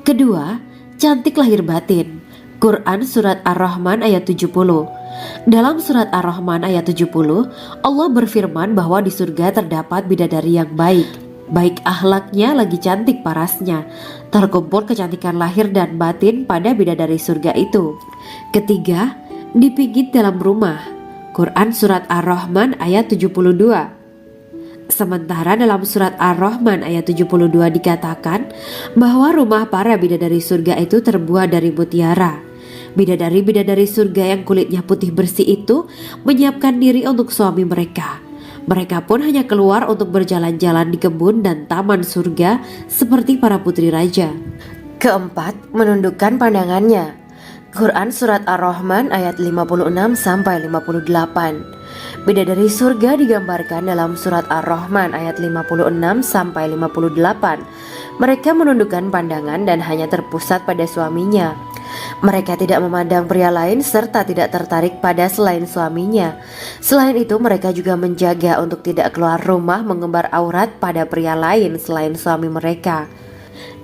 Kedua, cantik lahir batin. Quran Surat Ar-Rahman ayat 70. Dalam Surat Ar-Rahman ayat 70, Allah berfirman bahwa di surga terdapat bidadari yang baik. Baik akhlaknya lagi cantik parasnya. Terkumpul kecantikan lahir dan batin pada bidadari surga itu. Ketiga, dipijit dalam rumah. Quran Surat Ar-Rahman ayat 72. Sementara dalam surat Ar-Rahman ayat 72 dikatakan bahwa rumah para bidadari surga itu terbuat dari mutiara. Bidadari-bidadari surga yang kulitnya putih bersih itu menyiapkan diri untuk suami mereka. Mereka pun hanya keluar untuk berjalan-jalan di kebun dan taman surga seperti para putri raja. Keempat, menundukkan pandangannya. Quran Surat Ar-Rahman ayat 56-58. Bidadari surga digambarkan dalam Surat Ar-Rahman ayat 56-58. Mereka menundukkan pandangan dan hanya terpusat pada suaminya. Mereka tidak memandang pria lain serta tidak tertarik pada selain suaminya. Selain itu mereka juga menjaga untuk tidak keluar rumah mengembar aurat pada pria lain selain suami mereka.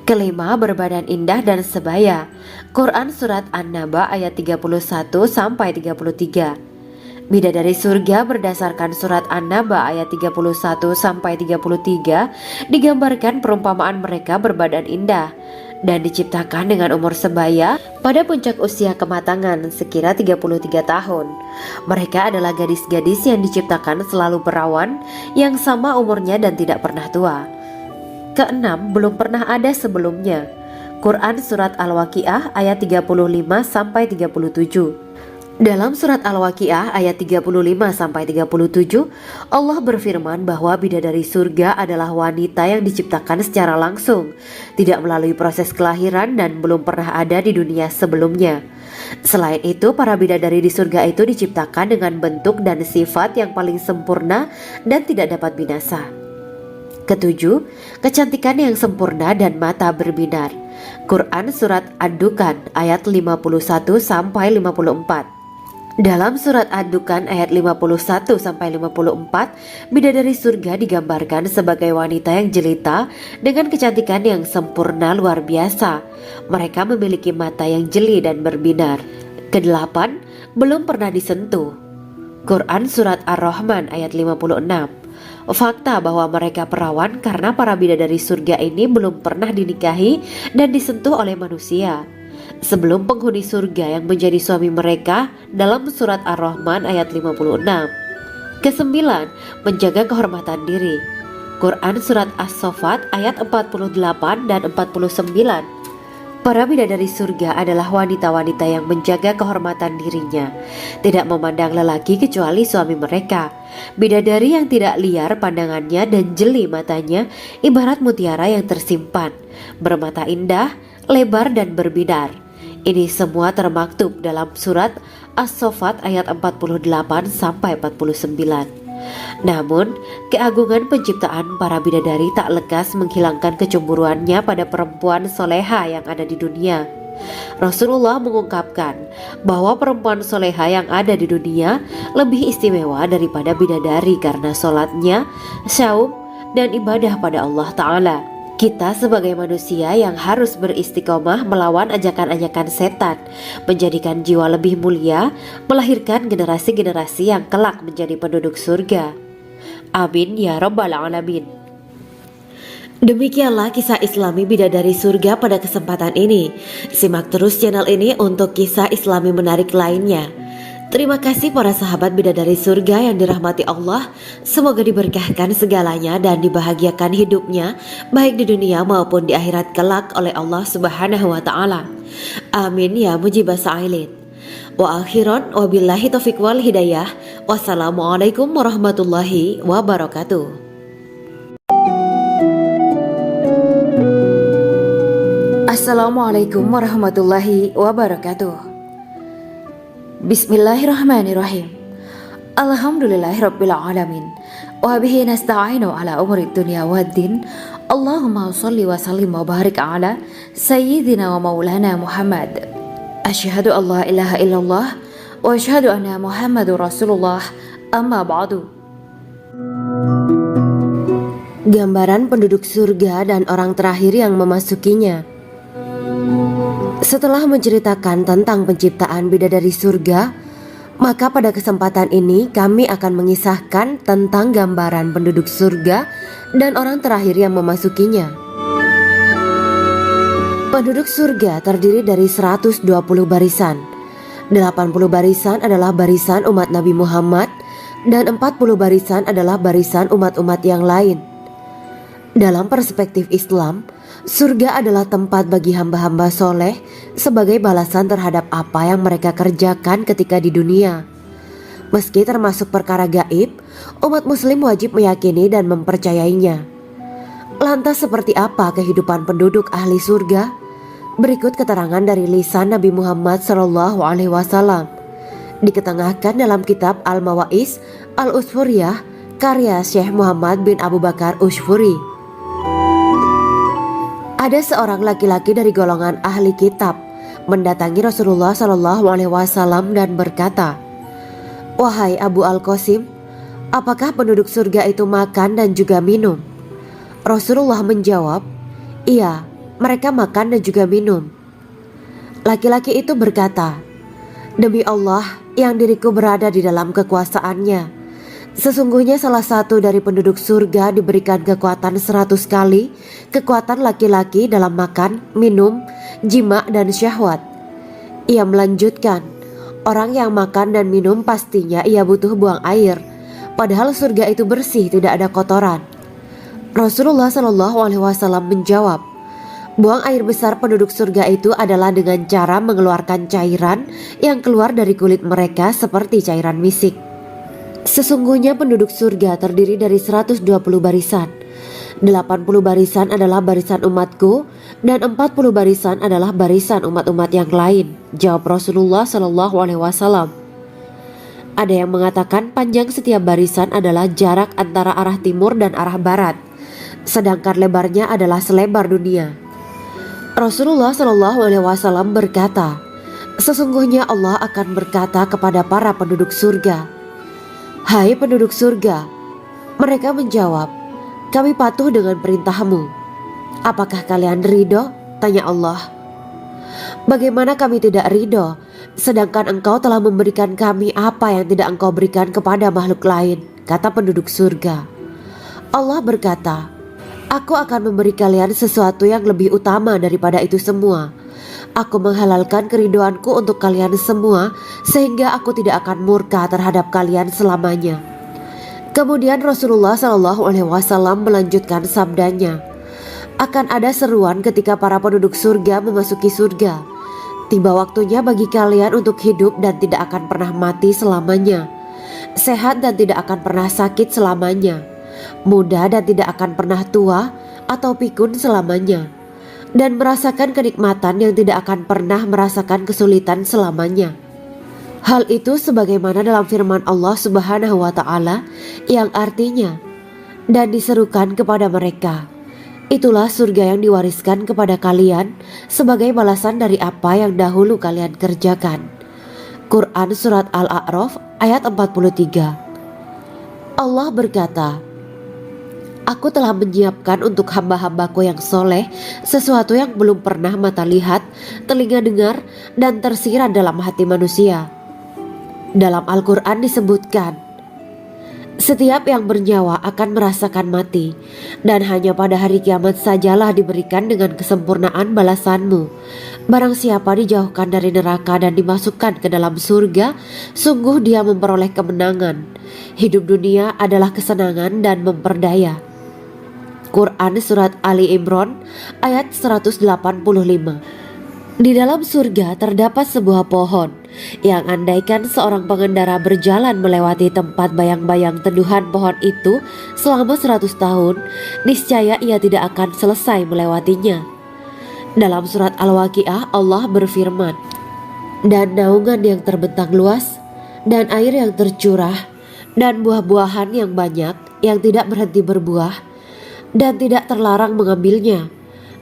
Kelima, berbadan indah dan sebaya. Quran Surat An-Naba ayat 31-33. Bidadari surga berdasarkan Surat An-Naba ayat 31-33 digambarkan perumpamaan mereka berbadan indah dan diciptakan dengan umur sebaya pada puncak usia kematangan sekira 33 tahun. Mereka adalah gadis-gadis yang diciptakan selalu perawan yang sama umurnya dan tidak pernah tua. Keenam, belum pernah ada sebelumnya. Quran Surat Al-Waqiah ayat 35-37. Dalam Surat Al-Waqiah ayat 35-37, Allah berfirman bahwa bidadari surga adalah wanita yang diciptakan secara langsung, tidak melalui proses kelahiran dan belum pernah ada di dunia sebelumnya. Selain itu, para bidadari di surga itu diciptakan dengan bentuk dan sifat yang paling sempurna dan tidak dapat binasa. Ketujuh, kecantikan yang sempurna dan mata berbinar. Quran Surat Ad-Dukan ayat 51-54. Dalam Surat Ad-Dukan ayat 51-54, bidadari surga digambarkan sebagai wanita yang jelita dengan kecantikan yang sempurna luar biasa. Mereka memiliki mata yang jeli dan berbinar. Kedelapan, belum pernah disentuh. Quran Surat Ar-Rahman ayat 56. Fakta bahwa mereka perawan karena para bidadari surga ini belum pernah dinikahi dan disentuh oleh manusia sebelum penghuni surga yang menjadi suami mereka dalam Surat Ar-Rahman ayat 56. Kesembilan, menjaga kehormatan diri. Quran Surat As-Saffat ayat 48 dan 49. Para bidadari surga adalah wanita-wanita yang menjaga kehormatan dirinya, tidak memandang lelaki kecuali suami mereka. Bidadari yang tidak liar pandangannya dan jeli matanya ibarat mutiara yang tersimpan, bermata indah, lebar dan berbinar. Ini semua termaktub dalam surat As-Saffat ayat 48-49. Namun, keagungan penciptaan para bidadari tak lekas menghilangkan kecemburuannya pada perempuan soleha yang ada di dunia. Rasulullah mengungkapkan bahwa perempuan soleha yang ada di dunia lebih istimewa daripada bidadari karena sholatnya, syaum, dan ibadah pada Allah Ta'ala. Kita sebagai manusia yang harus beristiqomah melawan ajakan-ajakan setan, menjadikan jiwa lebih mulia, melahirkan generasi-generasi yang kelak menjadi penduduk surga. Amin ya Rabbal Alamin. Demikianlah kisah Islami bidadari surga pada kesempatan ini. Simak terus channel ini untuk kisah Islami menarik lainnya. Terima kasih para sahabat bidadari surga yang dirahmati Allah. Semoga diberkahkan segalanya dan dibahagiakan hidupnya baik di dunia maupun di akhirat kelak oleh Allah Subhanahu wa Ta'ala. Amin ya mujibah sa'ilin. Wa akhiran wabillahi taufiq wal hidayah. Wassalamualaikum warahmatullahi wabarakatuh. Assalamualaikum warahmatullahi wabarakatuh. Bismillahirrahmanirrahim. Alhamdulillahirabbil alamin. Wa bihi nasta'inu ala umuri dunya waddin. Allahumma shalli wa sallim wa barik ala sayyidina wa maulana Muhammad. Asyhadu an la ilaha illallah wa asyhadu anna Muhammadur Rasulullah. Amma ba'du. Gambaran penduduk surga dan orang terakhir yang memasukinya. Setelah menceritakan tentang penciptaan bidadari surga, maka pada kesempatan ini kami akan mengisahkan tentang gambaran penduduk surga dan orang terakhir yang memasukinya. Penduduk surga terdiri dari 120 barisan. 80 barisan adalah barisan umat Nabi Muhammad dan 40 barisan adalah barisan umat-umat yang lain. Dalam perspektif Islam, surga adalah tempat bagi hamba-hamba soleh sebagai balasan terhadap apa yang mereka kerjakan ketika di dunia. Meski termasuk perkara gaib, umat muslim wajib meyakini dan mempercayainya. Lantas seperti apa kehidupan penduduk ahli surga? Berikut keterangan dari lisan Nabi Muhammad SAW, diketengahkan dalam kitab Al-Mawaiz Al-Usfuriyah karya Syekh Muhammad bin Abu Bakar Usfuri. Ada seorang laki-laki dari golongan ahli kitab mendatangi Rasulullah SAW dan berkata, "Wahai Abu Al-Qasim, apakah penduduk surga itu makan dan juga minum?" Rasulullah menjawab, "Iya, mereka makan dan juga minum." Laki-laki itu berkata, "Demi Allah yang diriku berada di dalam kekuasaannya, sesungguhnya salah satu dari penduduk surga diberikan kekuatan 100 kali kekuatan laki-laki dalam makan, minum, jima, dan syahwat." Ia melanjutkan, "Orang yang makan dan minum pastinya ia butuh buang air, padahal surga itu bersih, tidak ada kotoran." Rasulullah SAW menjawab, "Buang air besar penduduk surga itu adalah dengan cara mengeluarkan cairan yang keluar dari kulit mereka seperti cairan misik." Sesungguhnya penduduk surga terdiri dari 120 barisan. 80 barisan adalah barisan umatku dan 40 barisan adalah barisan umat-umat yang lain, jawab Rasulullah SAW. Ada yang mengatakan panjang setiap barisan adalah jarak antara arah timur dan arah barat, sedangkan lebarnya adalah selebar dunia. Rasulullah SAW berkata, "Sesungguhnya Allah akan berkata kepada para penduduk surga, 'Hai penduduk surga,' mereka menjawab, 'Kami patuh dengan perintahmu.' 'Apakah kalian ridho?' tanya Allah. 'Bagaimana kami tidak ridho, sedangkan engkau telah memberikan kami apa yang tidak engkau berikan kepada makhluk lain,' kata penduduk surga. Allah berkata, 'Aku akan memberi kalian sesuatu yang lebih utama daripada itu semua. Aku menghalalkan keridoanku untuk kalian semua sehingga aku tidak akan murka terhadap kalian selamanya.'" Kemudian Rasulullah SAW melanjutkan sabdanya, "Akan ada seruan ketika para penduduk surga memasuki surga. Tiba waktunya bagi kalian untuk hidup dan tidak akan pernah mati selamanya, sehat dan tidak akan pernah sakit selamanya, muda dan tidak akan pernah tua atau pikun selamanya, dan merasakan kenikmatan yang tidak akan pernah merasakan kesulitan selamanya." Hal itu sebagaimana dalam firman Allah Subhanahu wa Ta'ala yang artinya, "Dan diserukan kepada mereka, itulah surga yang diwariskan kepada kalian sebagai balasan dari apa yang dahulu kalian kerjakan." Quran Surat Al-A'raf ayat 43. Allah berkata, "Aku telah menyiapkan untuk hamba-hambaku yang soleh sesuatu yang belum pernah mata lihat, telinga dengar, dan tersirat dalam hati manusia." Dalam Al-Quran disebutkan, "Setiap yang bernyawa akan merasakan mati, dan hanya pada hari kiamat sajalah diberikan dengan kesempurnaan balasanmu. Barang siapa dijauhkan dari neraka dan dimasukkan ke dalam surga, sungguh dia memperoleh kemenangan. Hidup dunia adalah kesenangan dan memperdaya." Quran Surat Ali Imran ayat 185. Di dalam surga terdapat sebuah pohon yang andaikan seorang pengendara berjalan melewati tempat bayang-bayang teduhan pohon itu selama 100 tahun, niscaya ia tidak akan selesai melewatinya. Dalam surat Al-Waqiah Allah berfirman, "Dan naungan yang terbentang luas, dan air yang tercurah, dan buah-buahan yang banyak yang tidak berhenti berbuah, dan tidak terlarang mengambilnya,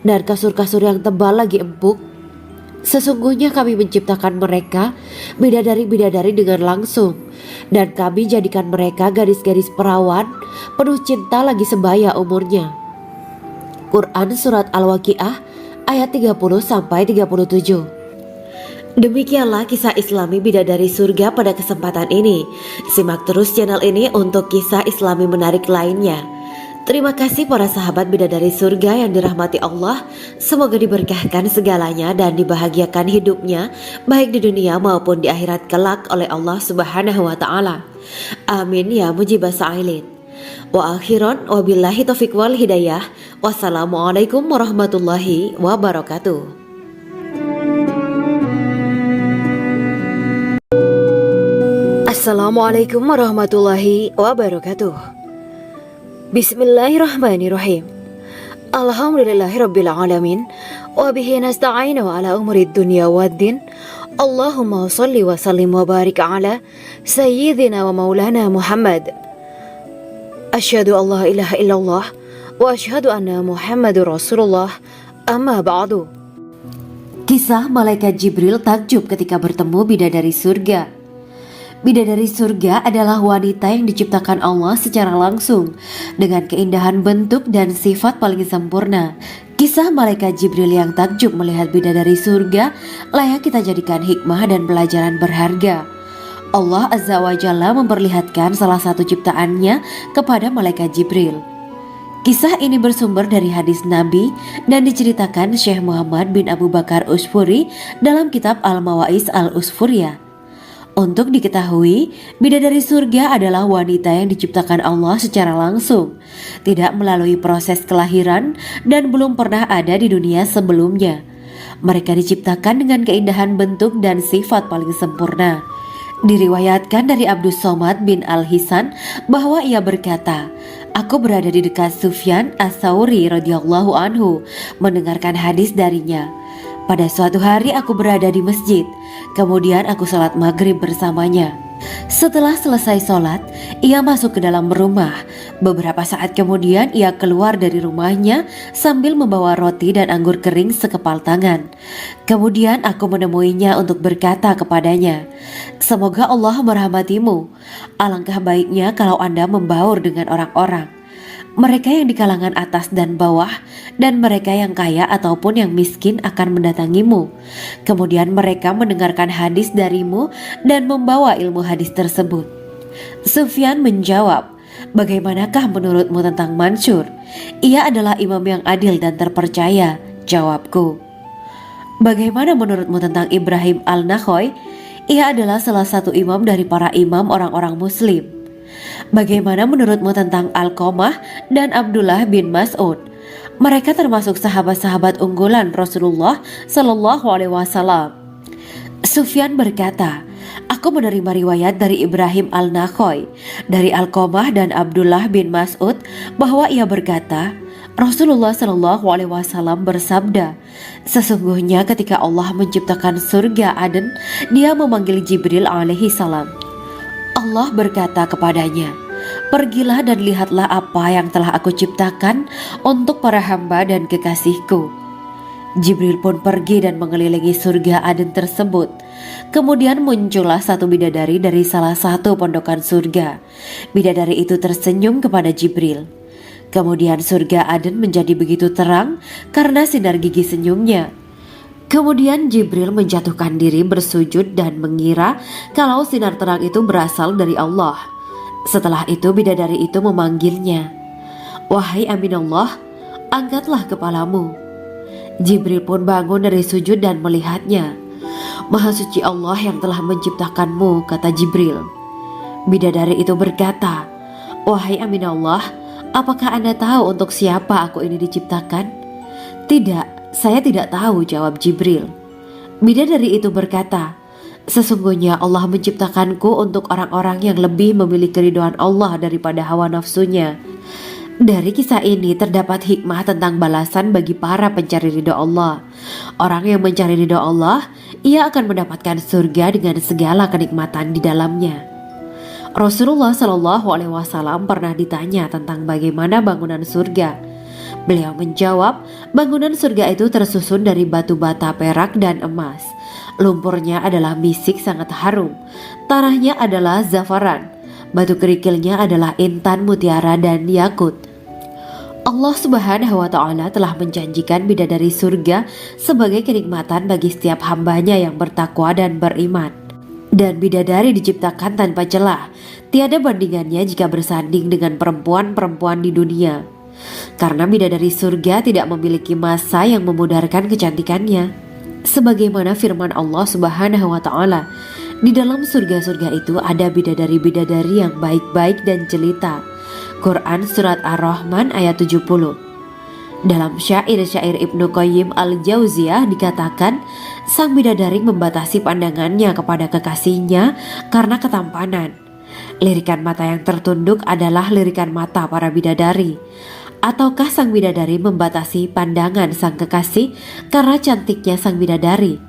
dan kasur-kasur yang tebal lagi empuk, Sesungguhnya kami menciptakan mereka bidadari-bidadari dengan langsung, dan kami jadikan mereka gadis-gadis perawan penuh cinta lagi sebaya umurnya. Quran Surat Al-Waqiah ayat 30-37. Demikianlah kisah Islami bidadari surga pada kesempatan ini. Simak terus channel ini untuk kisah Islami menarik lainnya. Terima kasih para sahabat bidadari surga yang dirahmati Allah. Semoga diberkahkan segalanya dan dibahagiakan hidupnya baik di dunia maupun di akhirat kelak oleh Allah Subhanahu wa taala. Amin ya mujibah sa'ilin. Wa akhiran wabillahi taufiq wal hidayah. Wassalamualaikum warahmatullahi wabarakatuh. Assalamualaikum warahmatullahi wabarakatuh. Bismillahirrahmanirrahim. Alhamdulillahirabbil alamin wa bihi nasta'inu ala umuri dunya waddin. Allahumma shalli wa sallim wa barik ala sayyidina wa maulana Muhammad. Asyhadu an la ilaha illallah wa asyhadu anna Muhammadur Rasulullah. Amma ba'du. Kisah malaikat Jibril takjub ketika bertemu bidadari surga. Bidadari surga adalah wanita yang diciptakan Allah secara langsung dengan keindahan bentuk dan sifat paling sempurna. Kisah malaikat Jibril yang takjub melihat bidadari surga layak kita jadikan hikmah dan pelajaran berharga. Allah Azza wa Jalla memperlihatkan salah satu ciptaannya kepada malaikat Jibril. Kisah ini bersumber dari hadis Nabi dan diceritakan Syekh Muhammad bin Abu Bakar Usfuri dalam kitab Al-Mawaiz Al-Usfuriyah. Untuk diketahui, bidadari surga adalah wanita yang diciptakan Allah secara langsung, tidak melalui proses kelahiran dan belum pernah ada di dunia sebelumnya. Mereka diciptakan dengan keindahan bentuk dan sifat paling sempurna. Diriwayatkan dari Abdus Somad bin Al-Hisan bahwa ia berkata, "Aku berada di dekat Sufyan As-Sauri radhiyallahu anhu mendengarkan hadis darinya. Pada suatu hari aku berada di masjid, kemudian aku sholat maghrib bersamanya. Setelah selesai sholat, ia masuk ke dalam rumah. Beberapa saat kemudian ia keluar dari rumahnya sambil membawa roti dan anggur kering sekepal tangan. Kemudian aku menemuinya untuk berkata kepadanya, 'Semoga Allah merahmatimu. Alangkah baiknya kalau Anda membaur dengan orang-orang. Mereka yang di kalangan atas dan bawah, dan mereka yang kaya ataupun yang miskin akan mendatangimu. Kemudian mereka mendengarkan hadis darimu dan membawa ilmu hadis tersebut.' Sufyan menjawab, 'Bagaimanakah menurutmu tentang Mansur? Ia adalah imam yang adil dan terpercaya.' Jawabku. 'Bagaimana menurutmu tentang Ibrahim Al-Nakhoy? Ia adalah salah satu imam dari para imam orang-orang muslim.' 'Bagaimana menurutmu tentang Alqamah dan Abdullah bin Mas'ud? Mereka termasuk sahabat-sahabat unggulan Rasulullah Sallallahu Alaihi Wasallam.' Sufyan berkata, 'Aku menerima riwayat dari Ibrahim Al-Nakhoy, dari Alqamah dan Abdullah bin Mas'ud bahwa ia berkata, Rasulullah Sallallahu Alaihi Wasallam bersabda, sesungguhnya ketika Allah menciptakan surga Aden, Dia memanggil Jibril alaihi salam. Allah berkata kepadanya, pergilah dan lihatlah apa yang telah aku ciptakan untuk para hamba dan kekasihku. Jibril pun pergi dan mengelilingi surga Aden tersebut. Kemudian muncullah satu bidadari dari salah satu pondokan surga. Bidadari itu tersenyum kepada Jibril. Kemudian surga Aden menjadi begitu terang karena sinar gigi senyumnya. Kemudian Jibril menjatuhkan diri bersujud dan mengira kalau sinar terang itu berasal dari Allah. Setelah itu bidadari itu memanggilnya, wahai Aminullah, angkatlah kepalamu. Jibril pun bangun dari sujud dan melihatnya. Maha suci Allah yang telah menciptakanmu, kata Jibril. Bidadari itu berkata, wahai Aminullah, apakah Anda tahu untuk siapa aku ini diciptakan? Tidak. Saya tidak tahu, jawab Jibril. Bidadari itu berkata, sesungguhnya Allah menciptakanku untuk orang-orang yang lebih memilih keridhaan Allah daripada hawa nafsunya. Dari kisah ini terdapat hikmah tentang balasan bagi para pencari ridha Allah. Orang yang mencari ridha Allah, ia akan mendapatkan surga dengan segala kenikmatan di dalamnya. Rasulullah Shallallahu Alaihi Wasallam pernah ditanya tentang bagaimana bangunan surga. Beliau menjawab, bangunan surga itu tersusun dari batu bata perak dan emas. Lumpurnya adalah misik sangat harum, tanahnya adalah zafaran, batu kerikilnya adalah intan mutiara dan yakut. Allah Subhanahu wa Ta'ala telah menjanjikan bidadari surga sebagai kenikmatan bagi setiap hambanya yang bertakwa dan beriman. Dan bidadari diciptakan tanpa celah, tiada bandingannya jika bersanding dengan perempuan-perempuan di dunia. Karena bidadari surga tidak memiliki masa yang memudarkan kecantikannya. Sebagaimana firman Allah Subhanahu wa Ta'ala, di dalam surga-surga itu ada bidadari-bidadari yang baik-baik dan jelita. Quran Surat Ar-Rahman ayat 70. Dalam syair-syair Ibnu Qayyim Al-Jauziyah dikatakan, sang bidadari membatasi pandangannya kepada kekasihnya karena ketampanan. Lirikan mata yang tertunduk adalah lirikan mata para bidadari. Ataukah sang bidadari membatasi pandangan sang kekasih karena cantiknya sang bidadari?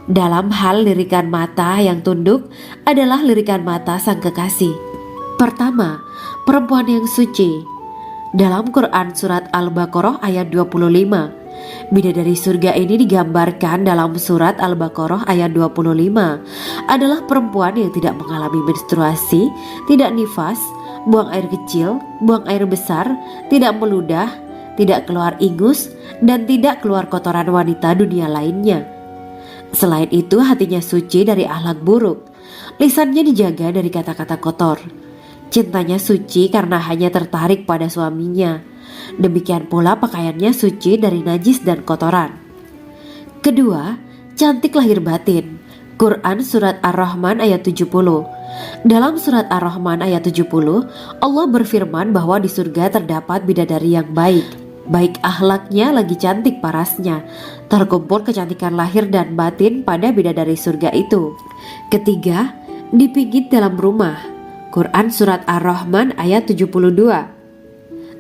Dalam hal lirikan mata yang tunduk adalah lirikan mata sang kekasih. Pertama, perempuan yang suci. Dalam Quran Surat Al-Baqarah ayat 25, bidadari surga ini digambarkan dalam Surat Al-Baqarah ayat 25 adalah perempuan yang tidak mengalami menstruasi, tidak nifas, buang air kecil, buang air besar, tidak meludah, tidak keluar ingus, dan tidak keluar kotoran wanita dunia lainnya. Selain itu, hatinya suci dari akhlak buruk, lisannya dijaga dari kata-kata kotor. Cintanya suci karena hanya tertarik pada suaminya. Demikian pula pakaiannya suci dari najis dan kotoran. Kedua, cantik lahir batin. Quran Surat Ar-Rahman ayat 70. Dalam Surat Ar-Rahman ayat 70, Allah berfirman bahwa di surga terdapat bidadari yang baik. Baik akhlaknya lagi cantik parasnya. Terkumpul kecantikan lahir dan batin pada bidadari surga itu. Ketiga, dipijit dalam rumah. Quran Surat Ar-Rahman ayat 72.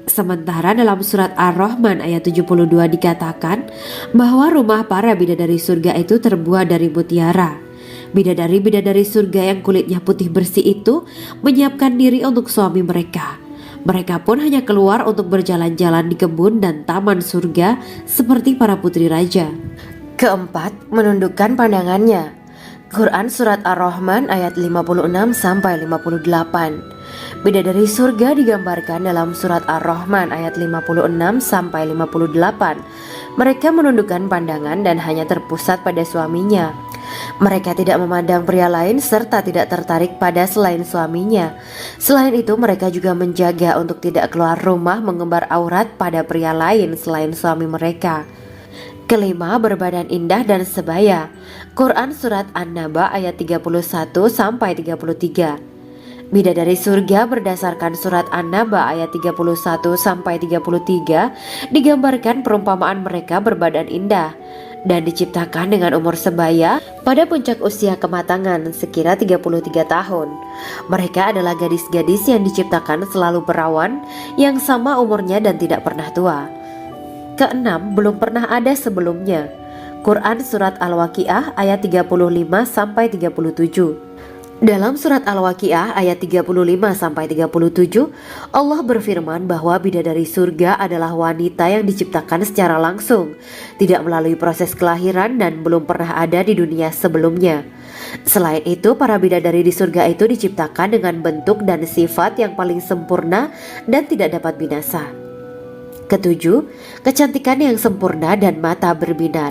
Sementara dalam Surat Ar-Rahman ayat 72 dikatakan bahwa rumah para bidadari surga itu terbuat dari mutiara. Bidadari-bidadari surga yang kulitnya putih bersih itu menyiapkan diri untuk suami mereka. Mereka pun hanya keluar untuk berjalan-jalan di kebun dan taman surga seperti para putri raja. Keempat, menundukkan pandangannya. Quran Surat Ar-Rahman ayat 56-58. Bidadari surga digambarkan dalam Surat Ar-Rahman ayat 56-58. Mereka menundukkan pandangan dan hanya terpusat pada suaminya. Mereka tidak memandang pria lain serta tidak tertarik pada selain suaminya. Selain itu, mereka juga menjaga untuk tidak keluar rumah mengembar aurat pada pria lain selain suami mereka. Kelima, berbadan indah dan sebaya. Quran Surat An-Naba ayat 31-33. Bidadari surga berdasarkan Surat An-Naba ayat 31-33 digambarkan perumpamaan mereka berbadan indah dan diciptakan dengan umur sebaya pada puncak usia kematangan sekira 33 tahun. Mereka adalah gadis-gadis yang diciptakan selalu perawan, yang sama umurnya dan tidak pernah tua. Keenam, belum pernah ada sebelumnya. Quran Surat Al-Waqiah ayat 35-37. Dalam Surat Al-Waqiah ayat 35-37, Allah berfirman bahwa bidadari surga adalah wanita yang diciptakan secara langsung, tidak melalui proses kelahiran dan belum pernah ada di dunia sebelumnya. Selain itu, para bidadari di surga itu diciptakan dengan bentuk dan sifat yang paling sempurna dan tidak dapat binasa. Ketujuh, kecantikan yang sempurna dan mata berbinar.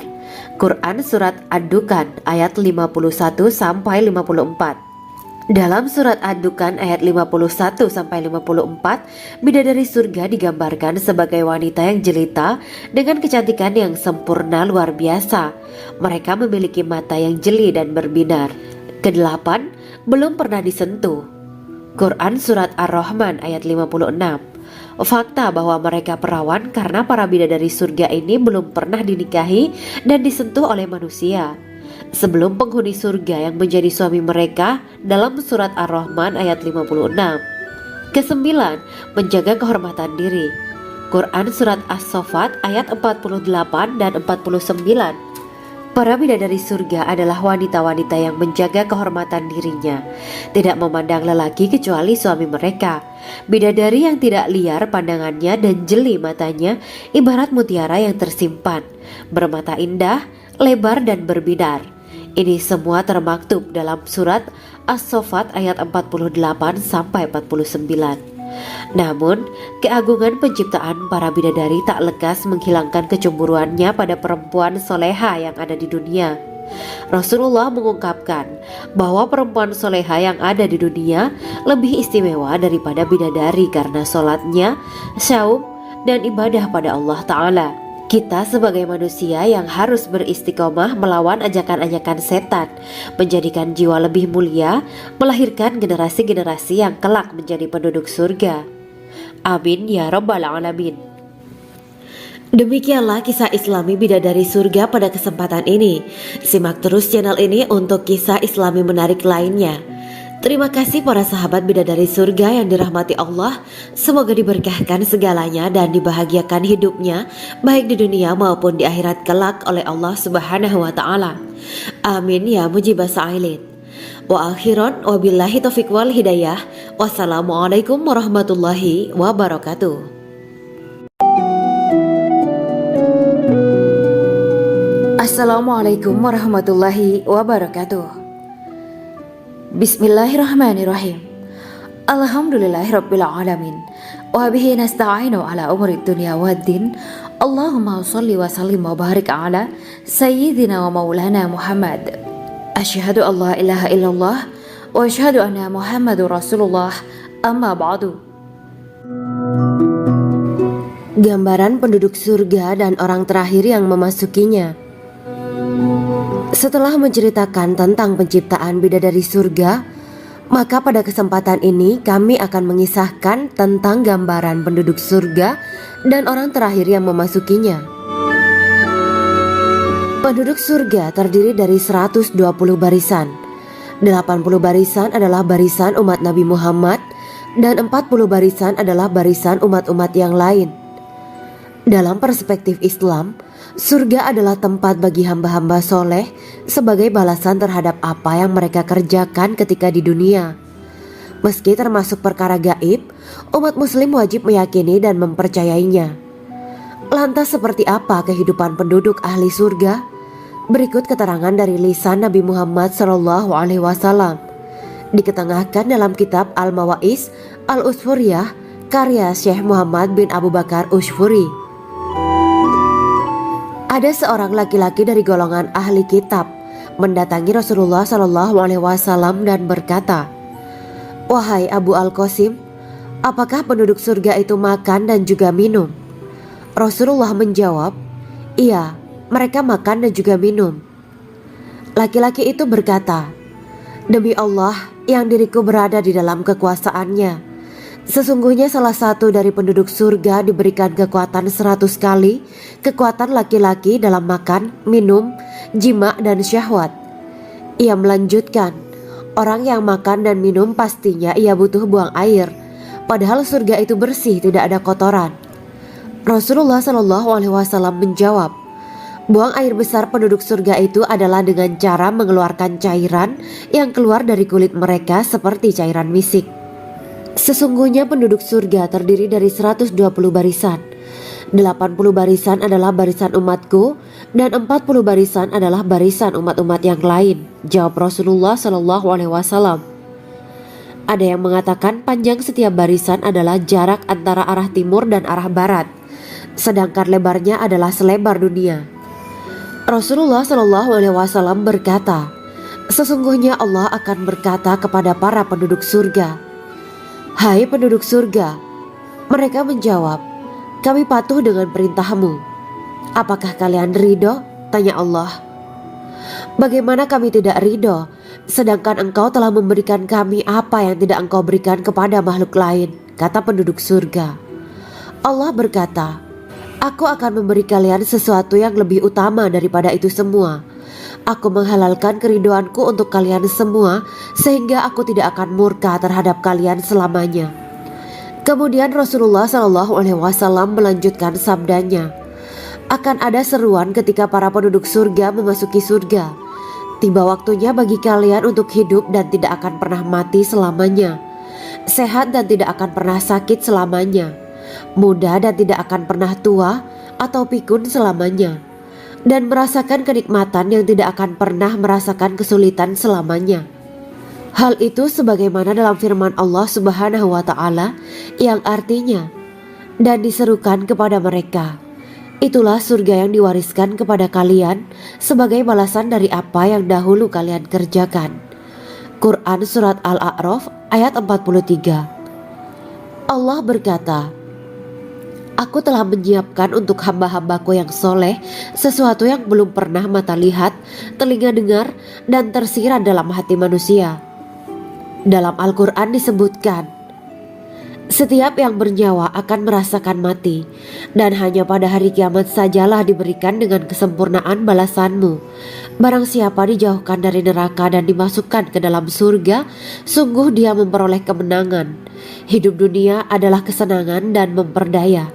Quran Surat Ad-Dukan ayat 51-54. Dalam Surat Ad-Dukan ayat 51-54, bidadari surga digambarkan sebagai wanita yang jelita dengan kecantikan yang sempurna luar biasa. Mereka memiliki mata yang jeli dan berbinar. Kedelapan, belum pernah disentuh. Quran Surat Ar-Rahman ayat 56. Fakta bahwa mereka perawan karena para bidadari surga ini belum pernah dinikahi dan disentuh oleh manusia sebelum penghuni surga yang menjadi suami mereka dalam Surat Ar-Rahman ayat 56. Kesembilan, menjaga kehormatan diri. Quran Surat As-Saffat ayat 48 dan 49. Para bidadari surga adalah wanita-wanita yang menjaga kehormatan dirinya, tidak memandang lelaki kecuali suami mereka. Bidadari yang tidak liar pandangannya dan jeli matanya ibarat mutiara yang tersimpan, bermata indah, lebar dan berbinar. Ini semua termaktub dalam surat As-Saffat ayat 48 sampai 49. Namun, keagungan penciptaan para bidadari tak lekas menghilangkan kecemburuannya pada perempuan soleha yang ada di dunia. Rasulullah mengungkapkan bahwa perempuan soleha yang ada di dunia lebih istimewa daripada bidadari karena sholatnya, syaum, dan ibadah pada Allah Ta'ala. Kita sebagai manusia yang harus beristiqomah melawan ajakan-ajakan setan, menjadikan jiwa lebih mulia, melahirkan generasi-generasi yang kelak menjadi penduduk surga. Amin ya rabbal alamin. Demikianlah kisah Islami bidadari surga pada kesempatan ini. Simak terus channel ini untuk kisah Islami menarik lainnya. Terima kasih para sahabat bidadari surga yang dirahmati Allah. Semoga diberkahkan segalanya dan dibahagiakan hidupnya baik di dunia maupun di akhirat kelak oleh Allah Subhanahu wa taala. Amin ya mujibah sa'ilin. Wa akhiran wabillahi taufiq wal hidayah. Wassalamualaikum warahmatullahi wabarakatuh. Assalamualaikum warahmatullahi wabarakatuh. Bismillahirrahmanirrahim. Alhamdulillahirabbil alamin. Wa bihi nasta'inu ala umuri dunya waddin. Allahumma shalli wa sallim wa barik ala sayyidina wa maulana Muhammad. Asyhadu an la ilaha illallah wa asyhadu anna Muhammadur Rasulullah. Amma ba'du. Gambaran penduduk surga dan orang terakhir yang memasukinya. Setelah menceritakan tentang penciptaan bidadari surga, maka pada kesempatan ini kami akan mengisahkan tentang gambaran penduduk surga dan orang terakhir yang memasukinya. Penduduk surga terdiri dari 120 barisan. 80 barisan adalah barisan umat Nabi Muhammad dan 40 barisan adalah barisan umat-umat yang lain. Dalam perspektif Islam, surga adalah tempat bagi hamba-hamba soleh sebagai balasan terhadap apa yang mereka kerjakan ketika di dunia. Meski termasuk perkara gaib, umat muslim wajib meyakini dan mempercayainya. Lantas seperti apa kehidupan penduduk ahli surga? Berikut keterangan dari lisan Nabi Muhammad SAW. Diketengahkan dalam kitab Al-Mawaiz Al-Usfuriyah karya Syekh Muhammad bin Abu Bakar Usfuri. Ada seorang laki-laki dari golongan ahli kitab mendatangi Rasulullah SAW dan berkata, "Wahai Abu Al-Qasim, apakah penduduk surga itu makan dan juga minum?" Rasulullah menjawab, "Iya, mereka makan dan juga minum." Laki-laki itu berkata, "Demi Allah yang diriku berada di dalam kekuasaannya, sesungguhnya salah satu dari penduduk surga diberikan kekuatan 100 kali kekuatan laki-laki dalam makan, minum, jima, dan syahwat." Ia melanjutkan, "Orang yang makan dan minum pastinya ia butuh buang air, padahal surga itu bersih, tidak ada kotoran." Rasulullah SAW menjawab, "Buang air besar penduduk surga itu adalah dengan cara mengeluarkan cairan yang keluar dari kulit mereka seperti cairan misik." Sesungguhnya penduduk surga terdiri dari 120 barisan. 80 barisan adalah barisan umatku dan 40 barisan adalah barisan umat-umat yang lain, jawab Rasulullah SAW. Ada yang mengatakan panjang setiap barisan adalah jarak antara arah timur dan arah barat, sedangkan lebarnya adalah selebar dunia. Rasulullah SAW berkata, "Sesungguhnya Allah akan berkata kepada para penduduk surga, 'Hai penduduk surga,' mereka menjawab, 'Kami patuh dengan perintahmu.' 'Apakah kalian ridho?' tanya Allah. 'Bagaimana kami tidak ridho, sedangkan engkau telah memberikan kami apa yang tidak engkau berikan kepada makhluk lain,' kata penduduk surga. Allah berkata, 'Aku akan memberi kalian sesuatu yang lebih utama daripada itu semua. Aku menghalalkan keridoanku untuk kalian semua sehingga aku tidak akan murka terhadap kalian selamanya.'" Kemudian Rasulullah SAW melanjutkan sabdanya, Akan ada seruan ketika para penduduk surga memasuki surga. Tiba waktunya bagi kalian untuk hidup dan tidak akan pernah mati selamanya, sehat dan tidak akan pernah sakit selamanya, muda dan tidak akan pernah tua atau pikun selamanya, dan merasakan kenikmatan yang tidak akan pernah merasakan kesulitan selamanya. Hal itu sebagaimana dalam firman Allah Subhanahu wa Ta'ala yang artinya, dan diserukan kepada mereka, itulah surga yang diwariskan kepada kalian sebagai balasan dari apa yang dahulu kalian kerjakan. Quran Surat Al-A'raf ayat 43. Allah berkata, Aku telah menyiapkan untuk hamba-hambaku yang soleh sesuatu yang belum pernah mata lihat, telinga dengar, dan tersirat dalam hati manusia. Dalam Al-Quran disebutkan, setiap yang bernyawa akan merasakan mati, dan hanya pada hari kiamat sajalah diberikan dengan kesempurnaan balasanmu. Barang siapa dijauhkan dari neraka dan dimasukkan ke dalam surga, sungguh dia memperoleh kemenangan. Hidup dunia adalah kesenangan dan memperdaya.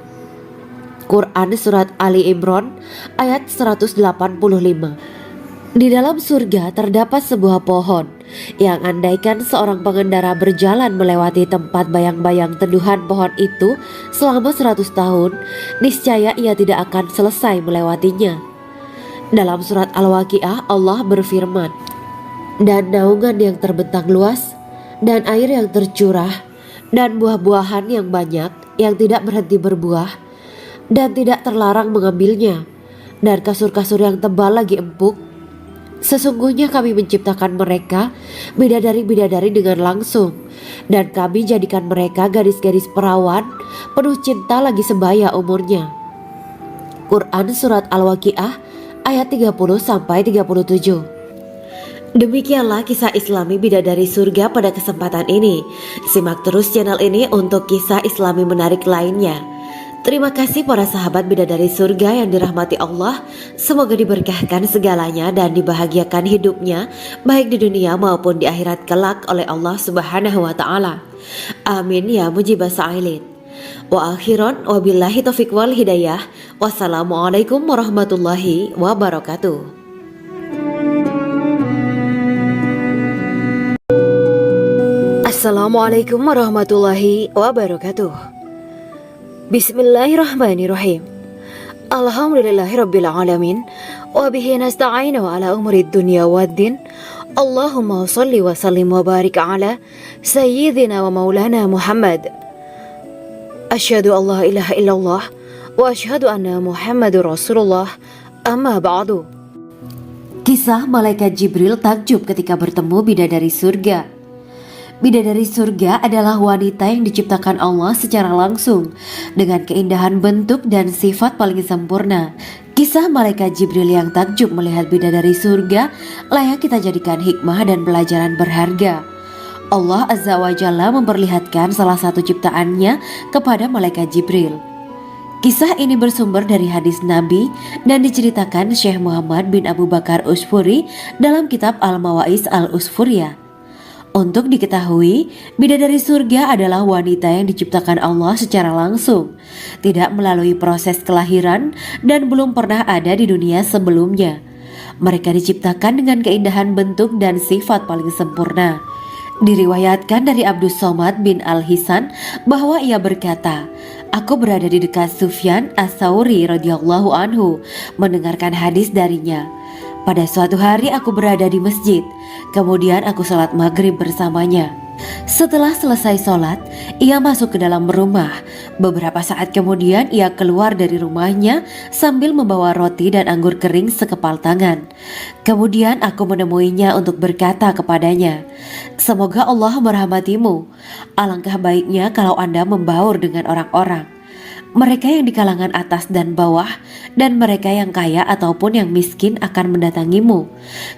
Quran Surat Ali Imran ayat 185. Di dalam surga terdapat sebuah pohon yang andaikan seorang pengendara berjalan melewati tempat bayang-bayang teduhan pohon itu selama 100 tahun, niscaya ia tidak akan selesai melewatinya. Dalam surat Al-Waqiah Allah berfirman, dan naungan yang terbentang luas, dan air yang tercurah, dan buah-buahan yang banyak yang tidak berhenti berbuah, dan tidak terlarang mengambilnya, dan kasur-kasur yang tebal lagi empuk. Sesungguhnya kami menciptakan mereka bidadari-bidadari dengan langsung, dan kami jadikan mereka gadis-gadis perawan penuh cinta lagi sebaya umurnya. Quran Surat Al-Waqiah ayat 30-37. Demikianlah kisah Islami bidadari surga pada kesempatan ini. Simak terus channel ini untuk kisah Islami menarik lainnya. Terima kasih para sahabat bidadari surga yang dirahmati Allah. Semoga diberkahkan segalanya dan dibahagiakan hidupnya baik di dunia maupun di akhirat kelak oleh Allah Subhanahu wa Ta'ala. Amin ya mujibah sa'ilin. Wa akhiran wabillahi taufiq wal hidayah. Wassalamualaikum warahmatullahi wabarakatuh. Assalamualaikum warahmatullahi wabarakatuh. Bismillahirrahmanirrahim. Alhamdulillahirabbil alamin wa bihi nasta'inu ala umuri dunya waddin. Allahumma shalli wa sallim wa barik ala sayyidina wa maulana Muhammad. Asyhadu an la ilaha illallah wa asyhadu anna Muhammadur Rasulullah. Amma ba'du. Kisah malaikat Jibril takjub ketika bertemu bidadari surga. Bidadari surga adalah wanita yang diciptakan Allah secara langsung dengan keindahan bentuk dan sifat paling sempurna. Kisah malaikat Jibril yang takjub melihat bidadari surga layak kita jadikan hikmah dan pelajaran berharga. Allah Azza wa Jalla memperlihatkan salah satu ciptaannya kepada malaikat Jibril. Kisah ini bersumber dari hadis Nabi dan diceritakan Syekh Muhammad bin Abu Bakar Usfuri dalam kitab Al-Mawaiz Al-Usfuriyah. Untuk diketahui, bidadari surga adalah wanita yang diciptakan Allah secara langsung, tidak melalui proses kelahiran dan belum pernah ada di dunia sebelumnya. Mereka diciptakan dengan keindahan bentuk dan sifat paling sempurna. Diriwayatkan dari Abdus Somad bin Al-Hisan bahwa ia berkata, Aku berada di dekat Sufyan As-Sauri radhiyallahu anhu mendengarkan hadis darinya. Pada suatu hari aku berada di masjid, kemudian aku sholat maghrib bersamanya. Setelah selesai sholat, ia masuk ke dalam rumah. Beberapa saat kemudian ia keluar dari rumahnya sambil membawa roti dan anggur kering sekepal tangan. Kemudian aku menemuinya untuk berkata kepadanya, Semoga Allah merahmatimu. Alangkah baiknya kalau Anda membaur dengan orang-orang. Mereka yang di kalangan atas dan bawah, dan mereka yang kaya ataupun yang miskin akan mendatangimu.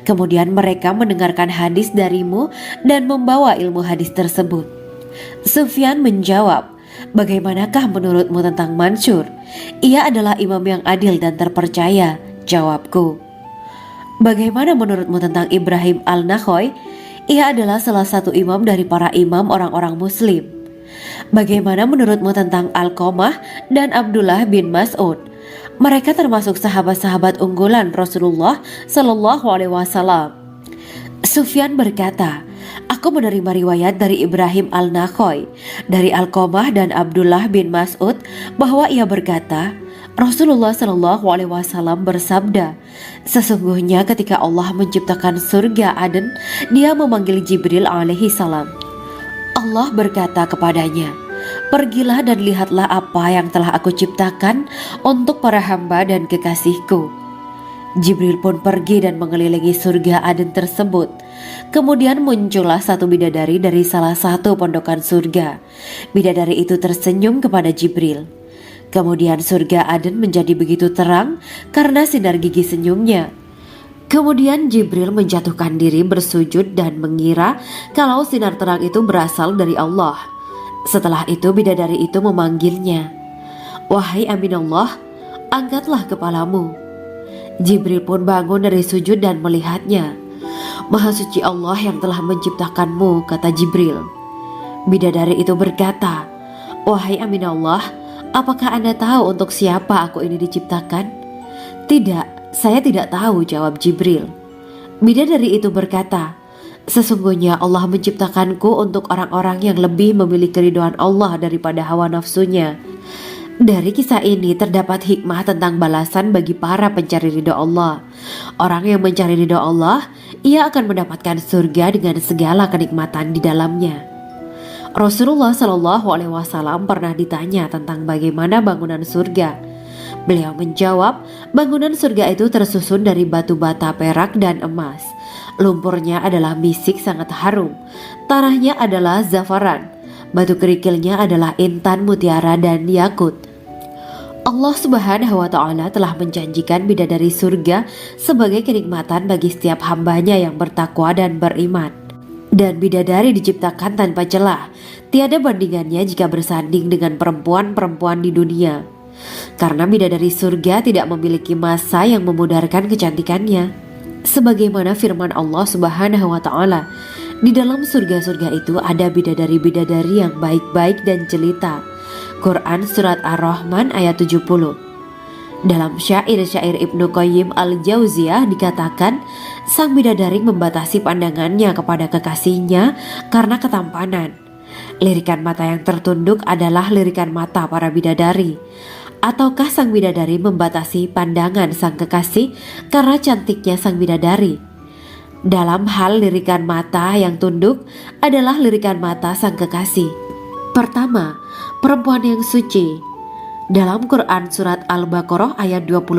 Kemudian mereka mendengarkan hadis darimu dan membawa ilmu hadis tersebut. Sufyan menjawab, Bagaimanakah menurutmu tentang Mansur? Ia adalah imam yang adil dan terpercaya. Jawabku. Bagaimana menurutmu tentang Ibrahim Al-Nakhoy? Ia adalah salah satu imam dari para imam orang-orang muslim. Bagaimana menurutmu tentang Alqamah dan Abdullah bin Mas'ud? Mereka termasuk sahabat-sahabat unggulan Rasulullah Shallallahu Alaihi Wasallam. Sufyan berkata, aku menerima riwayat dari Ibrahim al-Nakhoy, dari Alqamah dan Abdullah bin Mas'ud bahwa ia berkata, Rasulullah Shallallahu Alaihi Wasallam bersabda, sesungguhnya ketika Allah menciptakan surga Aden, Dia memanggil Jibril alaihi salam. Allah berkata kepadanya, pergilah dan lihatlah apa yang telah aku ciptakan untuk para hamba dan kekasihku. Jibril pun pergi dan mengelilingi surga Aden tersebut. Kemudian muncullah satu bidadari dari salah satu pondokan surga. Bidadari itu tersenyum kepada Jibril. Kemudian surga Aden menjadi begitu terang karena sinar gigi senyumnya. Kemudian Jibril menjatuhkan diri bersujud dan mengira kalau sinar terang itu berasal dari Allah. Setelah itu bidadari itu memanggilnya, wahai Aminullah, angkatlah kepalamu. Jibril pun bangun dari sujud dan melihatnya. Maha suci Allah yang telah menciptakanmu, kata Jibril. Bidadari itu berkata, wahai Aminullah, apakah Anda tahu untuk siapa aku ini diciptakan? Tidak, saya tidak tahu, jawab Jibril. Bidadari itu berkata, sesungguhnya Allah menciptakanku untuk orang-orang yang lebih memilih keridhaan Allah daripada hawa nafsunya. Dari kisah ini terdapat hikmah tentang balasan bagi para pencari ridho Allah. Orang yang mencari ridho Allah, ia akan mendapatkan surga dengan segala kenikmatan di dalamnya. Rasulullah Shallallahu Alaihi Wasallam pernah ditanya tentang bagaimana bangunan surga. Beliau menjawab, bangunan surga itu tersusun dari batu bata, perak, dan emas. Lumpurnya adalah misik sangat harum, tanahnya adalah zafaran, batu kerikilnya adalah intan, mutiara, dan yakut. Allah Subhanahu wa Ta'ala telah menjanjikan bidadari surga sebagai kenikmatan bagi setiap hambanya yang bertakwa dan beriman. Dan bidadari diciptakan tanpa celah, tiada bandingannya jika bersanding dengan perempuan-perempuan di dunia. Karena bidadari surga tidak memiliki masa yang memudarkan kecantikannya. Sebagaimana firman Allah Subhanahu wa Ta'ala, di dalam surga-surga itu ada bidadari-bidadari yang baik-baik dan jelita. Quran Surat Ar-Rahman ayat 70. Dalam syair-syair Ibnu Qayyim al-Jauziyah dikatakan, sang bidadari membatasi pandangannya kepada kekasihnya karena ketampanan. Lirikan mata yang tertunduk adalah lirikan mata para bidadari. Ataukah sang bidadari membatasi pandangan sang kekasih karena cantiknya sang bidadari? Dalam hal lirikan mata yang tunduk adalah lirikan mata sang kekasih. Pertama, perempuan yang suci. Dalam Quran Surat Al-Baqarah ayat 25,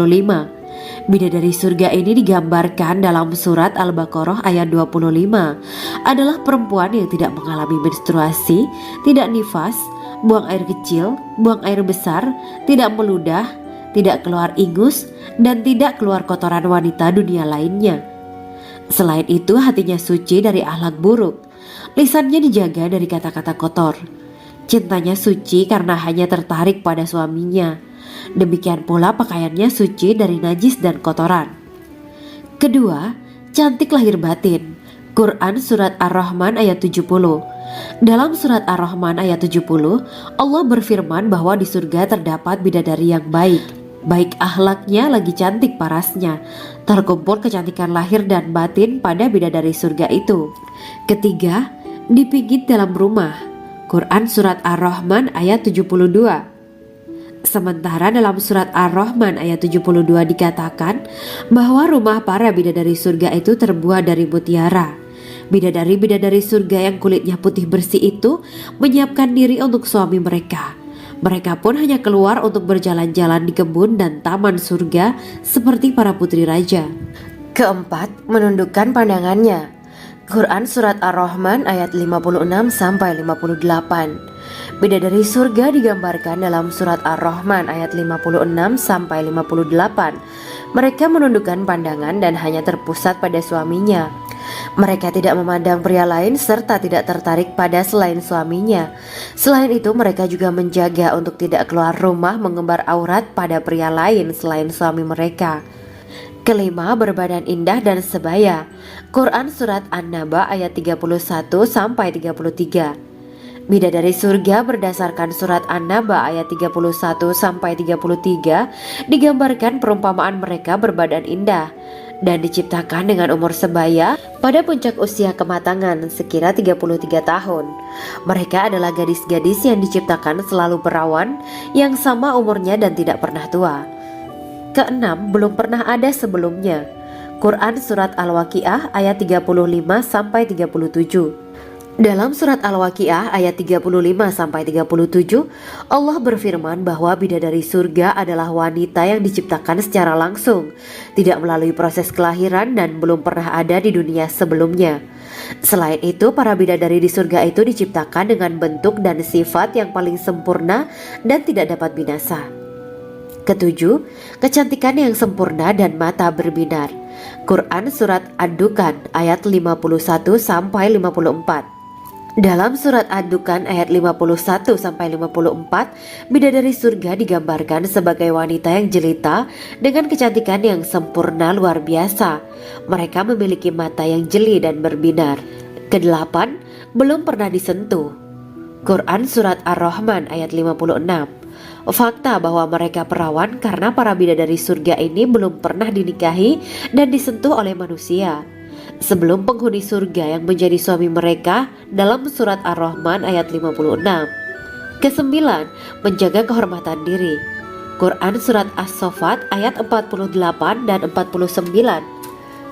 bidadari surga ini digambarkan dalam Surat Al-Baqarah ayat 25 adalah perempuan yang tidak mengalami menstruasi, tidak nifas, buang air kecil, buang air besar, tidak meludah, tidak keluar ingus, dan tidak keluar kotoran wanita dunia lainnya. Selain itu, hatinya suci dari akhlak buruk, lisannya dijaga dari kata-kata kotor. Cintanya suci karena hanya tertarik pada suaminya. Demikian pula pakaiannya suci dari najis dan kotoran. Kedua, cantik lahir batin. Quran Surat Ar-Rahman ayat 70. Dalam Surat Ar-Rahman ayat 70, Allah berfirman bahwa di surga terdapat bidadari yang baik. Baik akhlaknya lagi cantik parasnya. Terkumpul kecantikan lahir dan batin pada bidadari surga itu. Ketiga, dipijit dalam rumah. Quran Surat Ar-Rahman ayat 72. Sementara dalam Surat Ar-Rahman ayat 72 dikatakan bahwa rumah para bidadari surga itu terbuat dari mutiara. Bidadari-bidadari surga yang kulitnya putih bersih itu menyiapkan diri untuk suami mereka. Mereka pun hanya keluar untuk berjalan-jalan di kebun dan taman surga seperti para putri raja. Keempat, menundukkan pandangannya. Quran Surat Ar-Rahman ayat 56-58. Bidadari surga digambarkan dalam Surat Ar-Rahman ayat 56-58. Mereka menundukkan pandangan dan hanya terpusat pada suaminya. Mereka tidak memandang pria lain serta tidak tertarik pada selain suaminya. Selain itu, mereka juga menjaga untuk tidak keluar rumah mengembar aurat pada pria lain selain suami mereka. Kelima, berbadan indah dan sebaya. Quran Surat An-Naba ayat 31-33. Bidadari surga berdasarkan surat An-Naba ayat 31-33 digambarkan perumpamaan mereka berbadan indah dan diciptakan dengan umur sebaya pada puncak usia kematangan sekira 33 tahun. Mereka adalah gadis-gadis yang diciptakan selalu perawan yang sama umurnya dan tidak pernah tua. Keenam, belum pernah ada sebelumnya. Quran Surat Al-Waqiah ayat 35-37. Dalam surat Al-Waqiah ayat 35-37, Allah berfirman bahwa bidadari surga adalah wanita yang diciptakan secara langsung, tidak melalui proses kelahiran dan belum pernah ada di dunia sebelumnya. Selain itu, para bidadari di surga itu diciptakan dengan bentuk dan sifat yang paling sempurna dan tidak dapat binasa. Ketujuh, kecantikan yang sempurna dan mata berbinar. Quran Surat Ad-Dukan ayat 51-54. Dalam surat Ad-Dukan ayat 51-54, bidadari surga digambarkan sebagai wanita yang jelita dengan kecantikan yang sempurna luar biasa. Mereka memiliki mata yang jeli dan berbinar. Kedelapan, belum pernah disentuh. Quran Surat Ar-Rahman ayat 56. Fakta bahwa mereka perawan karena para bidadari surga ini belum pernah dinikahi dan disentuh oleh manusia sebelum penghuni surga yang menjadi suami mereka dalam surat Ar-Rahman ayat 56. Kesembilan, menjaga kehormatan diri. Quran Surat As-Saffat ayat 48 dan 49.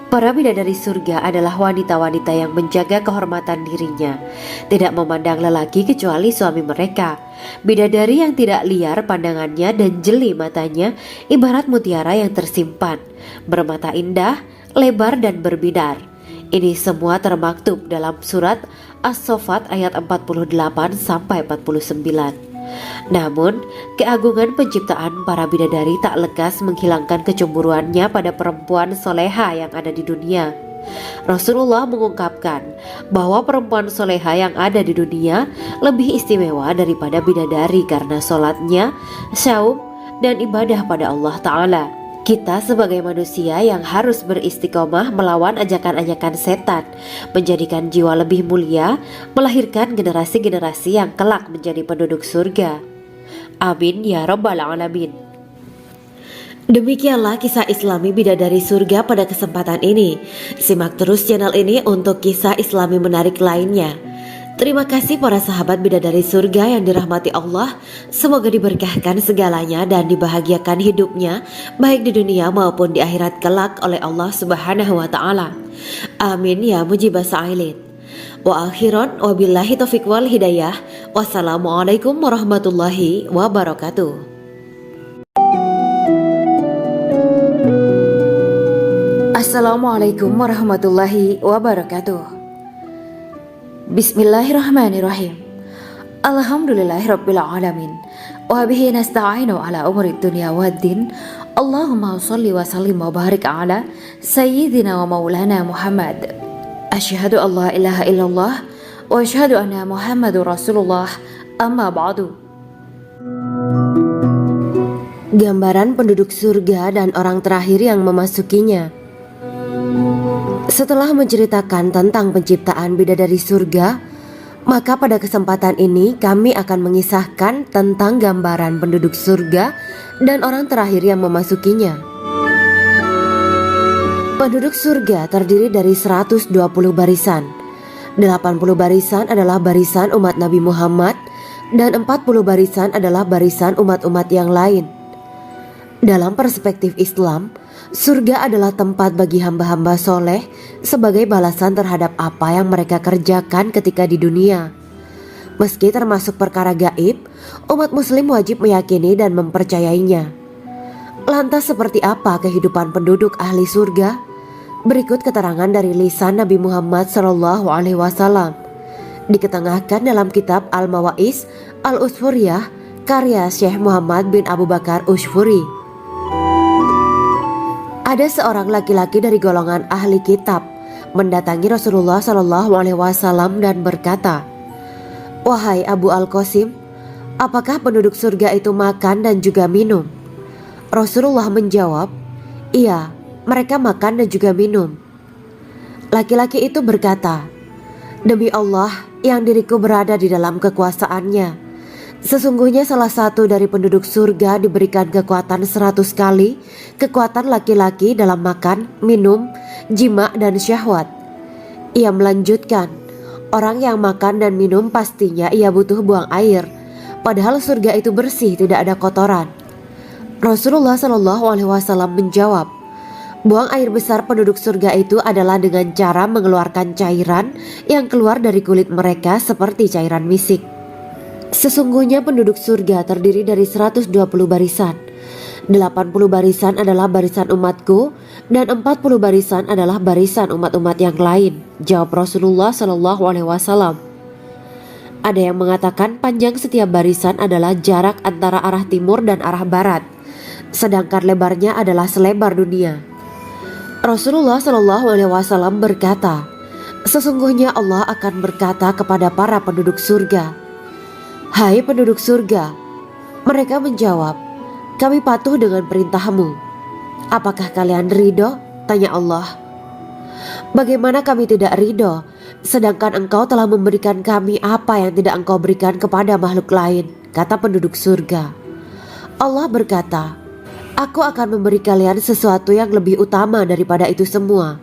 Para bidadari surga adalah wanita-wanita yang menjaga kehormatan dirinya, tidak memandang lelaki kecuali suami mereka. Bidadari yang tidak liar pandangannya dan jeli matanya ibarat mutiara yang tersimpan, bermata indah, lebar dan berbinar. Ini semua termaktub dalam surat As-Saffat ayat 48-49. Namun, keagungan penciptaan para bidadari tak lekas menghilangkan kecemburuannya pada perempuan soleha yang ada di dunia. Rasulullah mengungkapkan bahwa perempuan soleha yang ada di dunia lebih istimewa daripada bidadari karena sholatnya, syaum, dan ibadah pada Allah Ta'ala. Kita sebagai manusia yang harus beristiqomah melawan ajakan-ajakan setan, menjadikan jiwa lebih mulia, melahirkan generasi-generasi yang kelak menjadi penduduk surga. Amin ya Rabbal Alamin. Demikianlah kisah Islami bidadari surga pada kesempatan ini. Simak terus channel ini untuk kisah Islami menarik lainnya. Terima kasih para sahabat bidadari surga yang dirahmati Allah. Semoga diberkahkan segalanya dan dibahagiakan hidupnya baik di dunia maupun di akhirat kelak oleh Allah Subhanahu wa taala. Amin ya mujibah sa'ilin. Wa akhiran wabillahi taufiq wal hidayah. Wassalamualaikum warahmatullahi wabarakatuh. Assalamualaikum warahmatullahi wabarakatuh. Bismillahirrahmanirrahim. Alhamdulillahirabbil alamin. Wa bihi nasta'inu ala umuri dunya waddin. Allahumma shalli wa sallim wa barik ala sayyidina wa maulana Muhammad. Asyhadu an la ilaha illallah wa asyhadu anna Muhammadur Rasulullah. Amma ba'du. Gambaran penduduk surga dan orang terakhir yang memasukinya. Setelah menceritakan tentang penciptaan bidadari surga, maka pada kesempatan ini kami akan mengisahkan tentang gambaran penduduk surga dan orang terakhir yang memasukinya. Penduduk surga terdiri dari 120 barisan. 80 barisan adalah barisan umat Nabi Muhammad dan 40 barisan adalah barisan umat-umat yang lain. Dalam perspektif Islam, surga adalah tempat bagi hamba-hamba soleh sebagai balasan terhadap apa yang mereka kerjakan ketika di dunia. Meski termasuk perkara gaib, umat muslim wajib meyakini dan mempercayainya. Lantas seperti apa kehidupan penduduk ahli surga? Berikut keterangan dari lisan Nabi Muhammad SAW, diketengahkan dalam kitab Al-Mawaiz Al-Usfuriyah karya Syekh Muhammad bin Abu Bakar Ushfuri. Ada seorang laki-laki dari golongan ahli kitab mendatangi Rasulullah SAW dan berkata, "Wahai Abu Al-Qasim, apakah penduduk surga itu makan dan juga minum?" Rasulullah menjawab, "Iya, mereka makan dan juga minum." Laki-laki itu berkata, "Demi Allah, yang diriku berada di dalam kekuasaannya. Sesungguhnya salah satu dari penduduk surga diberikan kekuatan 100 kali kekuatan laki-laki dalam makan, minum, jima, dan syahwat. Ia melanjutkan, orang yang makan dan minum pastinya ia butuh buang air, padahal surga itu bersih, tidak ada kotoran. Rasulullah SAW menjawab, buang air besar penduduk surga itu adalah dengan cara mengeluarkan cairan yang keluar dari kulit mereka seperti cairan misik. Sesungguhnya penduduk surga terdiri dari 120 barisan. 80 barisan adalah barisan umatku dan 40 barisan adalah barisan umat-umat yang lain, jawab Rasulullah SAW. Ada yang mengatakan panjang setiap barisan adalah jarak antara arah timur dan arah barat, sedangkan lebarnya adalah selebar dunia. Rasulullah SAW berkata, sesungguhnya Allah akan berkata kepada para penduduk surga, hai penduduk surga. Mereka menjawab, kami patuh dengan perintahmu. Apakah kalian ridho? Tanya Allah. Bagaimana kami tidak ridho, sedangkan engkau telah memberikan kami apa yang tidak engkau berikan kepada makhluk lain, kata penduduk surga. Allah berkata, aku akan memberi kalian sesuatu yang lebih utama daripada itu semua.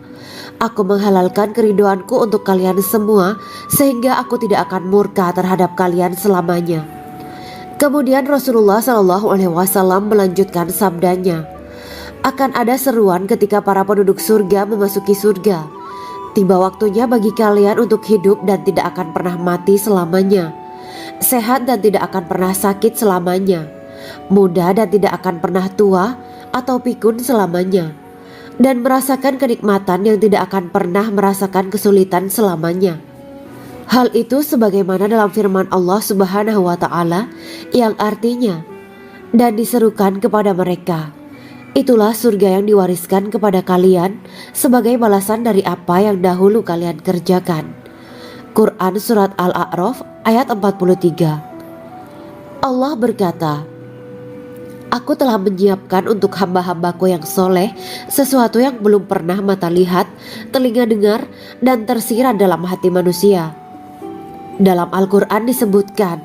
Aku menghalalkan keridoanku untuk kalian semua, sehingga aku tidak akan murka terhadap kalian selamanya. Kemudian Rasulullah SAW melanjutkan sabdanya, akan ada seruan ketika para penduduk surga memasuki surga. Tiba waktunya bagi kalian untuk hidup dan tidak akan pernah mati selamanya, sehat dan tidak akan pernah sakit selamanya, muda dan tidak akan pernah tua atau pikun selamanya, dan merasakan kenikmatan yang tidak akan pernah merasakan kesulitan selamanya. Hal itu sebagaimana dalam firman Allah Subhanahu wa Ta'ala yang artinya, dan diserukan kepada mereka, itulah surga yang diwariskan kepada kalian sebagai balasan dari apa yang dahulu kalian kerjakan. Quran Surat Al-A'raf ayat 43. Allah berkata, aku telah menyiapkan untuk hamba-hambaku yang soleh sesuatu yang belum pernah mata lihat, telinga dengar, dan tersirat dalam hati manusia. Dalam Al-Quran disebutkan,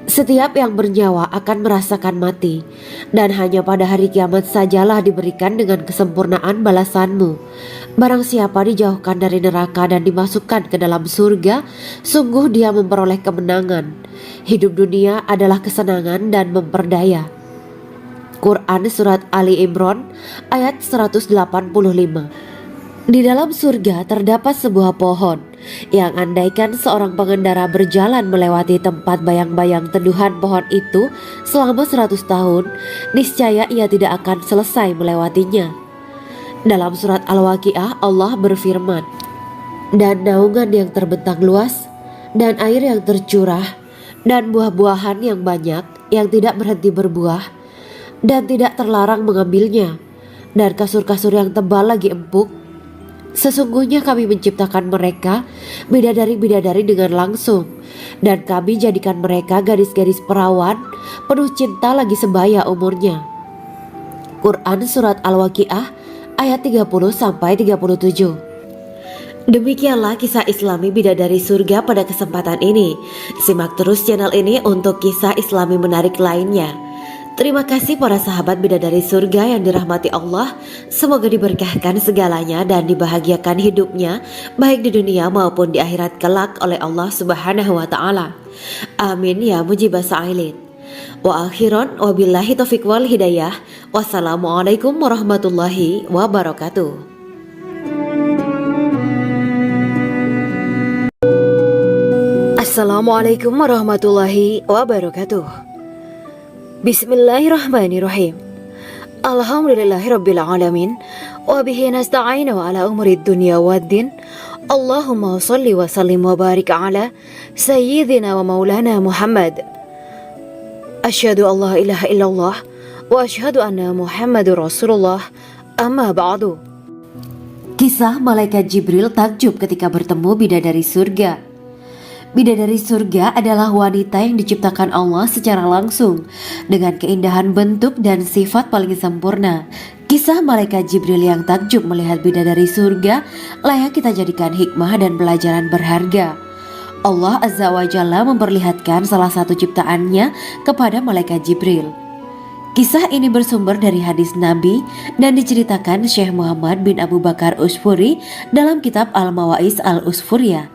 setiap yang bernyawa akan merasakan mati, dan hanya pada hari kiamat sajalah diberikan dengan kesempurnaan balasanmu. Barang siapa dijauhkan dari neraka dan dimasukkan ke dalam surga, sungguh dia memperoleh kemenangan. Hidup dunia adalah kesenangan dan memperdaya. Quran Surat Ali Imran ayat 185. Di dalam surga terdapat sebuah pohon yang andaikan seorang pengendara berjalan melewati tempat bayang-bayang teduhan pohon itu selama 100 tahun, niscaya ia tidak akan selesai melewatinya. Dalam surat Al-Waqiah Allah berfirman, dan naungan yang terbentang luas, dan air yang tercurah, dan buah-buahan yang banyak yang tidak berhenti berbuah, dan tidak terlarang mengambilnya, dan kasur-kasur yang tebal lagi empuk. Sesungguhnya kami menciptakan mereka bidadari-bidadari dengan langsung, dan kami jadikan mereka gadis-gadis perawan penuh cinta lagi sebaya umurnya. Quran Surat Al-Waqiah ayat 30-37. Demikianlah kisah Islami bidadari surga pada kesempatan ini. Simak terus channel ini untuk kisah Islami menarik lainnya. Terima kasih para sahabat bidadari surga yang dirahmati Allah. Semoga diberkahkan segalanya dan dibahagiakan hidupnya, baik di dunia maupun di akhirat kelak oleh Allah Subhanahu wa Ta'ala. Amin ya mujibah sa'ilin. Wa akhiran wabillahi taufiq wal hidayah. Wassalamualaikum warahmatullahi wabarakatuh. Assalamualaikum warahmatullahi wabarakatuh. Bismillahirrahmanirrahim. Alhamdulillahirabbil alamin wa bihi nasta'inu ala umuri dunya waddin. Allahumma shalli wa sallim wa barik ala sayyidina wa maulana Muhammad. Asyhadu an la ilaha illallah wa asyhadu anna Muhammadur Rasulullah. Amma ba'du. Kisah malaikat Jibril takjub ketika bertemu bidadari surga. Bidadari surga adalah wanita yang diciptakan Allah secara langsung dengan keindahan bentuk dan sifat paling sempurna. Kisah malaikat Jibril yang takjub melihat bidadari surga layak kita jadikan hikmah dan pelajaran berharga. Allah Azza wa Jalla memperlihatkan salah satu ciptaannya kepada malaikat Jibril. Kisah ini bersumber dari hadis Nabi dan diceritakan Syekh Muhammad bin Abu Bakar Usfuri dalam kitab Al-Mawaiz Al-Usfuriyah.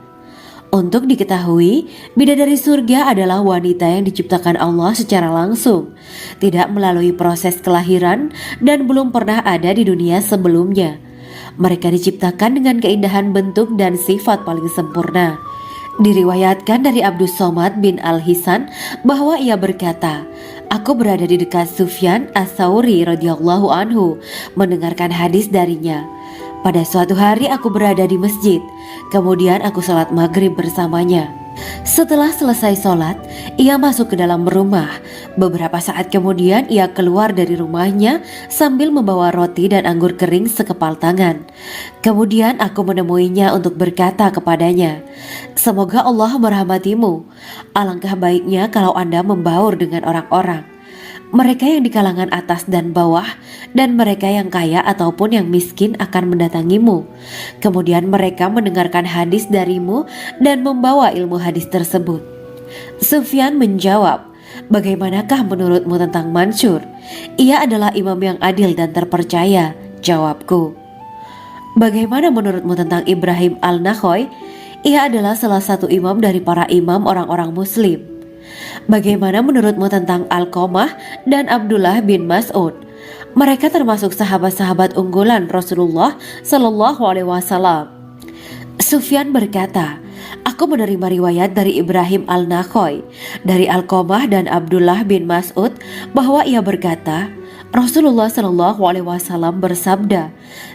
Untuk diketahui, bidadari surga adalah wanita yang diciptakan Allah secara langsung, tidak melalui proses kelahiran dan belum pernah ada di dunia sebelumnya. Mereka diciptakan dengan keindahan bentuk dan sifat paling sempurna. Diriwayatkan dari Abdus Somad bin Al-Hisan bahwa ia berkata, "Aku berada di dekat Sufyan As-Sauri radhiyallahu anhu mendengarkan hadis darinya. Pada suatu hari aku berada di masjid, kemudian aku sholat maghrib bersamanya. Setelah selesai sholat, ia masuk ke dalam rumah. Beberapa saat kemudian ia keluar dari rumahnya sambil membawa roti dan anggur kering sekepal tangan. Kemudian aku menemuinya untuk berkata kepadanya, 'Semoga Allah merahmatimu. Alangkah baiknya kalau Anda membaur dengan orang-orang. Mereka yang di kalangan atas dan bawah, dan mereka yang kaya ataupun yang miskin akan mendatangimu. Kemudian mereka mendengarkan hadis darimu dan membawa ilmu hadis tersebut.' Sufyan menjawab, 'Bagaimanakah menurutmu tentang Mansur? Ia adalah imam yang adil dan terpercaya.' Jawabku. 'Bagaimana menurutmu tentang Ibrahim Al-Nakhoy? Ia adalah salah satu imam dari para imam orang-orang muslim.' 'Bagaimana menurutmu tentang Alqamah dan Abdullah bin Mas'ud? Mereka termasuk sahabat-sahabat unggulan Rasulullah Shallallahu Alaihi Wasallam.' Sufyan berkata, 'Aku menerima riwayat dari Ibrahim Al-Nakhoy, dari Alqamah dan Abdullah bin Mas'ud bahwa ia berkata, Rasulullah Shallallahu Alaihi Wasallam bersabda,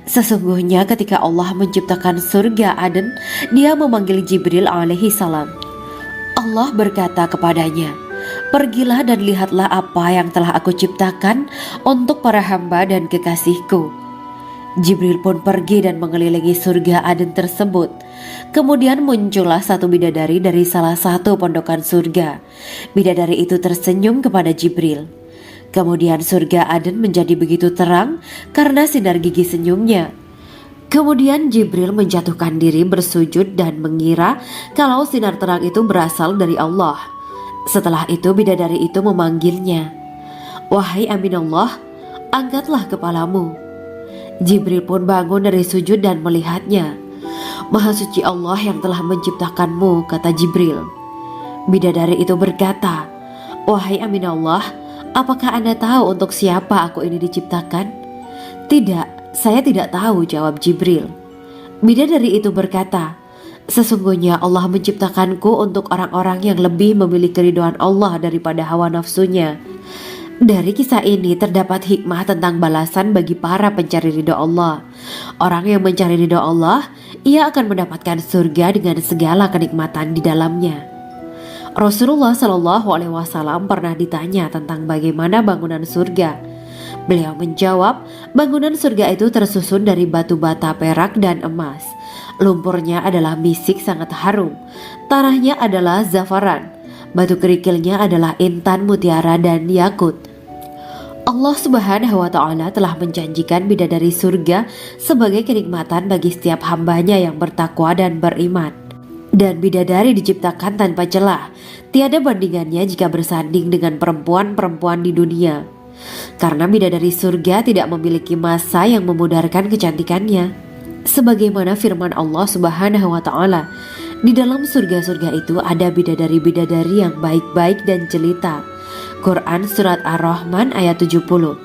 sesungguhnya ketika Allah menciptakan surga Aden, Dia memanggil Jibril alaihi salam. Allah berkata kepadanya, pergilah dan lihatlah apa yang telah aku ciptakan untuk para hamba dan kekasihku. Jibril pun pergi dan mengelilingi surga Aden tersebut. Kemudian muncullah satu bidadari dari salah satu pondokan surga. Bidadari itu tersenyum kepada Jibril. Kemudian surga Aden menjadi begitu terang karena sinar gigi senyumnya. Kemudian Jibril menjatuhkan diri bersujud dan mengira kalau sinar terang itu berasal dari Allah. Setelah itu bidadari itu memanggilnya, wahai Aminullah, angkatlah kepalamu. Jibril pun bangun dari sujud dan melihatnya. Maha suci Allah yang telah menciptakanmu, kata Jibril. Bidadari itu berkata, wahai Aminullah, apakah Anda tahu untuk siapa aku ini diciptakan? Tidak. Saya tidak tahu, jawab Jibril. Bidadari itu berkata, sesungguhnya Allah menciptakanku untuk orang-orang yang lebih memilih keridhaan Allah daripada hawa nafsunya. Dari kisah ini terdapat hikmah tentang balasan bagi para pencari ridho Allah. Orang yang mencari ridho Allah, ia akan mendapatkan surga dengan segala kenikmatan di dalamnya. Rasulullah Shallallahu Alaihi Wasallam pernah ditanya tentang bagaimana bangunan surga. Beliau menjawab, bangunan surga itu tersusun dari batu bata, perak, dan emas. Lumpurnya adalah misik sangat harum. Tanahnya adalah zafaran. Batu kerikilnya adalah intan, mutiara, dan yakut. Allah Subhanahu wa Ta'ala telah menjanjikan bidadari surga sebagai kenikmatan bagi setiap hambanya yang bertakwa dan beriman. Dan bidadari diciptakan tanpa celah. Tiada bandingannya jika bersanding dengan perempuan-perempuan di dunia. Karena bidadari surga tidak memiliki masa yang memudarkan kecantikannya. Sebagaimana firman Allah Subhanahu wa Ta'ala, di dalam surga-surga itu ada bidadari-bidadari yang baik-baik dan jelita. Quran Surat Ar-Rahman ayat 70.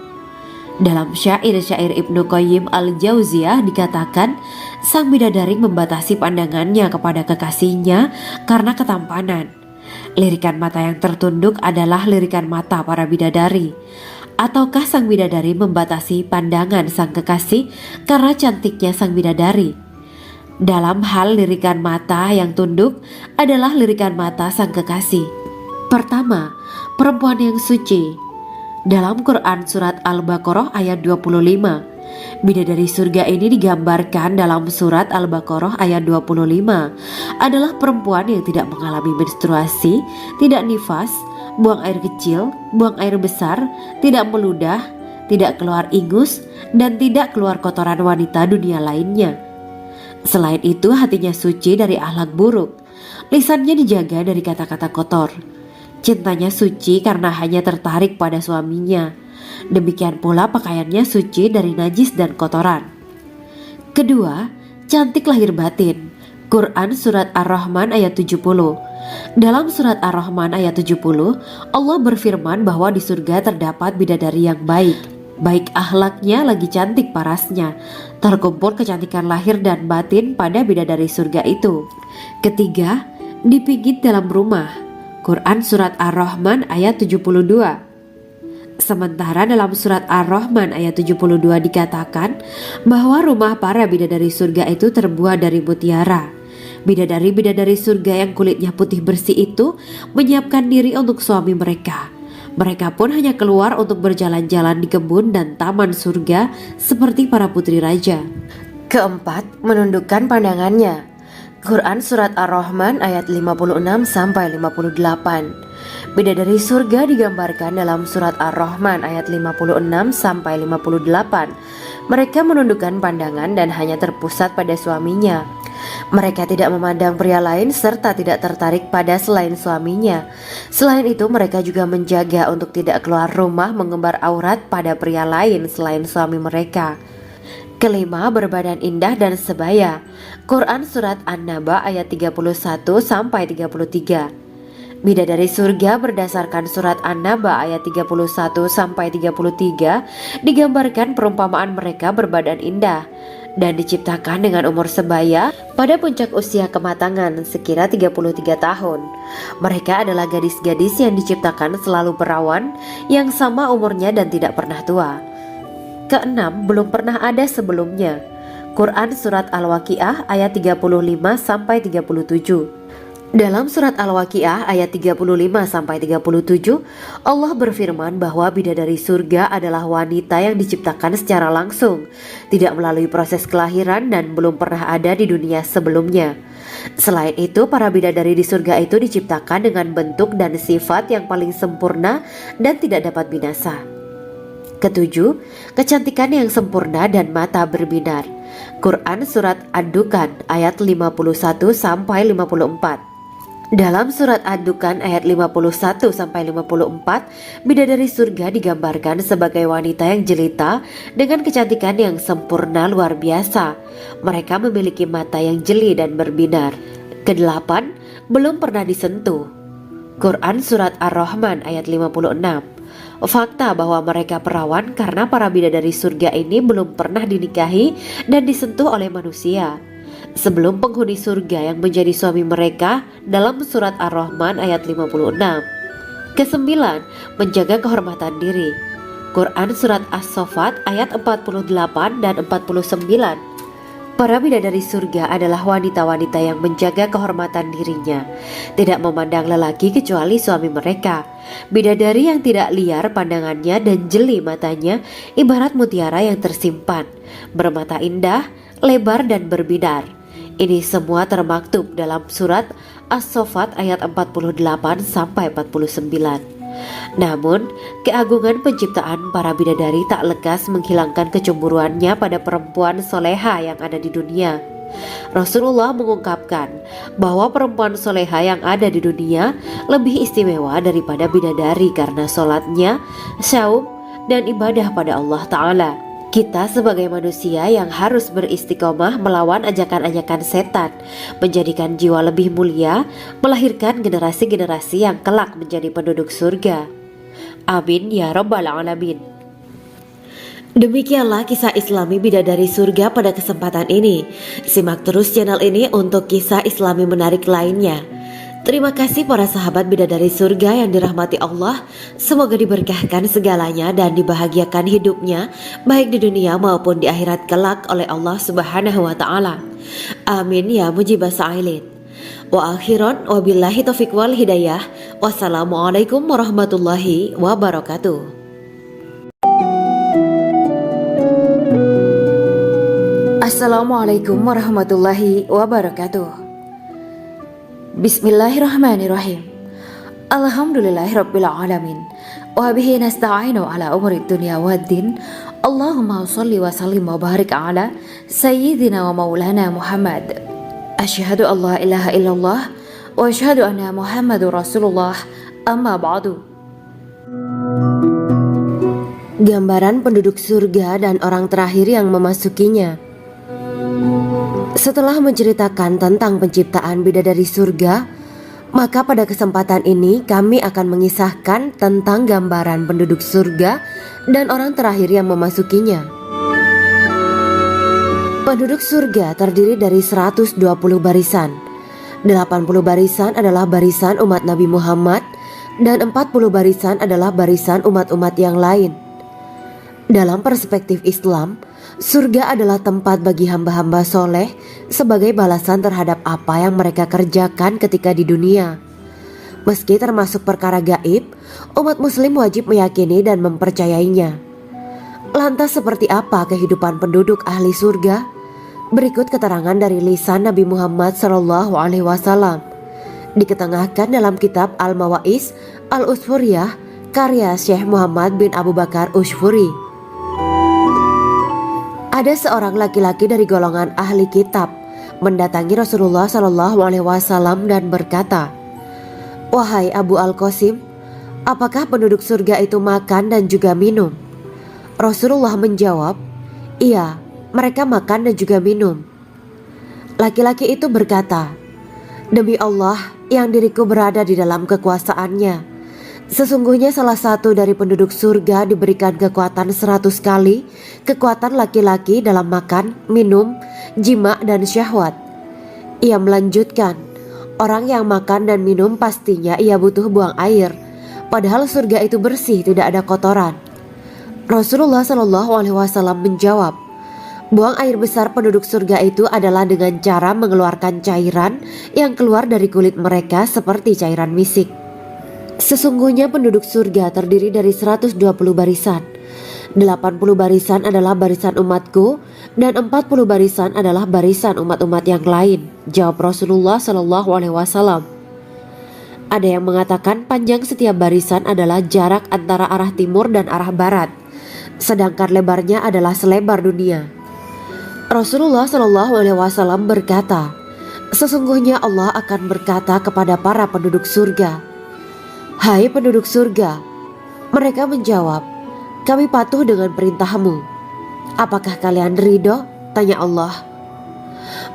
Dalam syair-syair Ibnu Qayyim Al-Jauziyah dikatakan, sang bidadari membatasi pandangannya kepada kekasihnya karena ketampanan. Lirikan mata yang tertunduk adalah lirikan mata para bidadari. Ataukah sang bidadari membatasi pandangan sang kekasih karena cantiknya sang bidadari? Dalam hal lirikan mata yang tunduk adalah lirikan mata sang kekasih. Pertama, perempuan yang suci. Dalam Quran Surat Al-Baqarah ayat 25, bidadari surga ini digambarkan dalam Surat Al-Baqarah ayat 25 adalah perempuan yang tidak mengalami menstruasi, tidak nifas, buang air kecil, buang air besar, tidak meludah, tidak keluar ingus, dan tidak keluar kotoran wanita dunia lainnya. Selain itu hatinya suci dari akhlak buruk. Lisannya dijaga dari kata-kata kotor. Cintanya suci karena hanya tertarik pada suaminya. Demikian pula pakaiannya suci dari najis dan kotoran. Kedua, cantik lahir batin. Quran Surat Ar-Rahman ayat 70. Dalam Surat Ar-Rahman ayat 70, Allah berfirman bahwa di surga terdapat bidadari yang baik. Baik akhlaknya lagi cantik parasnya. Terkumpul kecantikan lahir dan batin pada bidadari surga itu. Ketiga, dipijit dalam rumah. Quran Surat Ar-Rahman ayat 72. Sementara dalam Surat Ar-Rahman ayat 72 dikatakan bahwa rumah para bidadari surga itu terbuat dari mutiara. Bidadari-bidadari surga yang kulitnya putih bersih itu menyiapkan diri untuk suami mereka. Mereka pun hanya keluar untuk berjalan-jalan di kebun dan taman surga seperti para putri raja. Keempat, menundukkan pandangannya. Quran Surat Ar-Rahman ayat 56-58. Bidadari surga digambarkan dalam Surat Ar-Rahman ayat 56-58. Mereka menundukkan pandangan dan hanya terpusat pada suaminya. Mereka tidak memandang pria lain serta tidak tertarik pada selain suaminya. Selain itu mereka juga menjaga untuk tidak keluar rumah mengembar aurat pada pria lain selain suami mereka. Kelima, berbadan indah dan sebaya. Quran Surat An-Naba ayat 31-33. Bidadari surga berdasarkan Surat An-Naba ayat 31-33 digambarkan perumpamaan mereka berbadan indah dan diciptakan dengan umur sebaya pada puncak usia kematangan sekira 33 tahun. Mereka adalah gadis-gadis yang diciptakan selalu perawan yang sama umurnya dan tidak pernah tua. Keenam, belum pernah ada sebelumnya. Quran Surat Al-Waqiah ayat 35-37. Dalam Surat Al-Waqiah ayat 35-37, Allah berfirman bahwa bidadari surga adalah wanita yang diciptakan secara langsung, tidak melalui proses kelahiran dan belum pernah ada di dunia sebelumnya. Selain itu, para bidadari di surga itu diciptakan dengan bentuk dan sifat yang paling sempurna dan tidak dapat binasa. Ketujuh, kecantikan yang sempurna dan mata berbinar. Quran Surat Ad-Dukan ayat 51-54. Dalam Surat Ad-Dukan ayat 51-54, bidadari surga digambarkan sebagai wanita yang jelita dengan kecantikan yang sempurna luar biasa. Mereka memiliki mata yang jeli dan berbinar. Kedelapan, belum pernah disentuh. Quran Surat Ar-Rahman ayat 56. Fakta bahwa mereka perawan karena para bidadari surga ini belum pernah dinikahi dan disentuh oleh manusia sebelum penghuni surga yang menjadi suami mereka dalam Surat Ar-Rahman ayat 56. Kesembilan, menjaga kehormatan diri. Quran Surat As-Saffat ayat 48 dan 49. Para bidadari surga adalah wanita-wanita yang menjaga kehormatan dirinya, tidak memandang lelaki kecuali suami mereka. Bidadari yang tidak liar pandangannya dan jeli matanya ibarat mutiara yang tersimpan, bermata indah, lebar dan berbinar. Ini semua termaktub dalam Surat As-Saffat ayat 48-49. Namun, keagungan penciptaan para bidadari tak lekas menghilangkan kecemburuannya pada perempuan soleha yang ada di dunia. Rasulullah mengungkapkan bahwa perempuan soleha yang ada di dunia lebih istimewa daripada bidadari karena sholatnya, saum, dan ibadah pada Allah Ta'ala. Kita sebagai manusia yang harus beristiqomah melawan ajakan-ajakan setan, menjadikan jiwa lebih mulia, melahirkan generasi-generasi yang kelak menjadi penduduk surga. Amin ya Rabbal Alamin. Demikianlah kisah Islami bidadari surga pada kesempatan ini. Simak terus channel ini untuk kisah Islami menarik lainnya. Terima kasih para sahabat bidadari surga yang dirahmati Allah. Semoga diberkahkan segalanya dan dibahagiakan hidupnya baik di dunia maupun di akhirat kelak oleh Allah Subhanahu wa taala. Amin ya mujibah sa'ilin. Wa akhiran wabillahi taufiq wal hidayah. Wassalamualaikum warahmatullahi wabarakatuh. Assalamualaikum warahmatullahi wabarakatuh. Bismillahirrahmanirrahim. Alhamdulillahirabbil alamin. Wa bihi nasta'inu ala umuri dunya waddin. Allahumma shalli wa sallim wa barik ala sayyidina wa maulana Muhammad. Asyhadu an la ilaha illallah wa asyhadu anna Muhammadur Rasulullah. Amma ba'du. Gambaran penduduk surga dan orang terakhir yang memasukinya. Setelah menceritakan tentang penciptaan bidadari surga, maka pada kesempatan ini kami akan mengisahkan tentang gambaran penduduk surga dan orang terakhir yang memasukinya. Penduduk surga terdiri dari 120 barisan. 80 barisan adalah barisan umat Nabi Muhammad dan 40 barisan adalah barisan umat-umat yang lain. Dalam perspektif Islam, surga adalah tempat bagi hamba-hamba soleh sebagai balasan terhadap apa yang mereka kerjakan ketika di dunia. Meski termasuk perkara gaib, umat muslim wajib meyakini dan mempercayainya. Lantas seperti apa kehidupan penduduk ahli surga? Berikut keterangan dari lisan Nabi Muhammad SAW, diketengahkan dalam kitab Al-Mawaiz Al-Usfuriyah karya Syekh Muhammad bin Abu Bakar Usfuri. Ada seorang laki-laki dari golongan ahli kitab mendatangi Rasulullah SAW dan berkata, "Wahai Abu Al-Qasim, apakah penduduk surga itu makan dan juga minum?" Rasulullah menjawab, "Iya, mereka makan dan juga minum." Laki-laki itu berkata, "Demi Allah yang diriku berada di dalam kekuasaannya, sesungguhnya salah satu dari penduduk surga diberikan kekuatan 100 kali kekuatan laki-laki dalam makan, minum, jima dan syahwat." Ia melanjutkan, "Orang yang makan dan minum pastinya ia butuh buang air, padahal surga itu bersih, tidak ada kotoran." Rasulullah SAW menjawab, "Buang air besar penduduk surga itu adalah dengan cara mengeluarkan cairan yang keluar dari kulit mereka seperti cairan misik." Sesungguhnya penduduk surga terdiri dari 120 barisan. 80 barisan adalah barisan umatku dan 40 barisan adalah barisan umat-umat yang lain, jawab Rasulullah SAW. Ada yang mengatakan panjang setiap barisan adalah jarak antara arah timur dan arah barat, sedangkan lebarnya adalah selebar dunia. Rasulullah SAW berkata, "Sesungguhnya Allah akan berkata kepada para penduduk surga, 'Hai penduduk surga,' mereka menjawab, 'Kami patuh dengan perintahmu.' 'Apakah kalian ridho?' tanya Allah.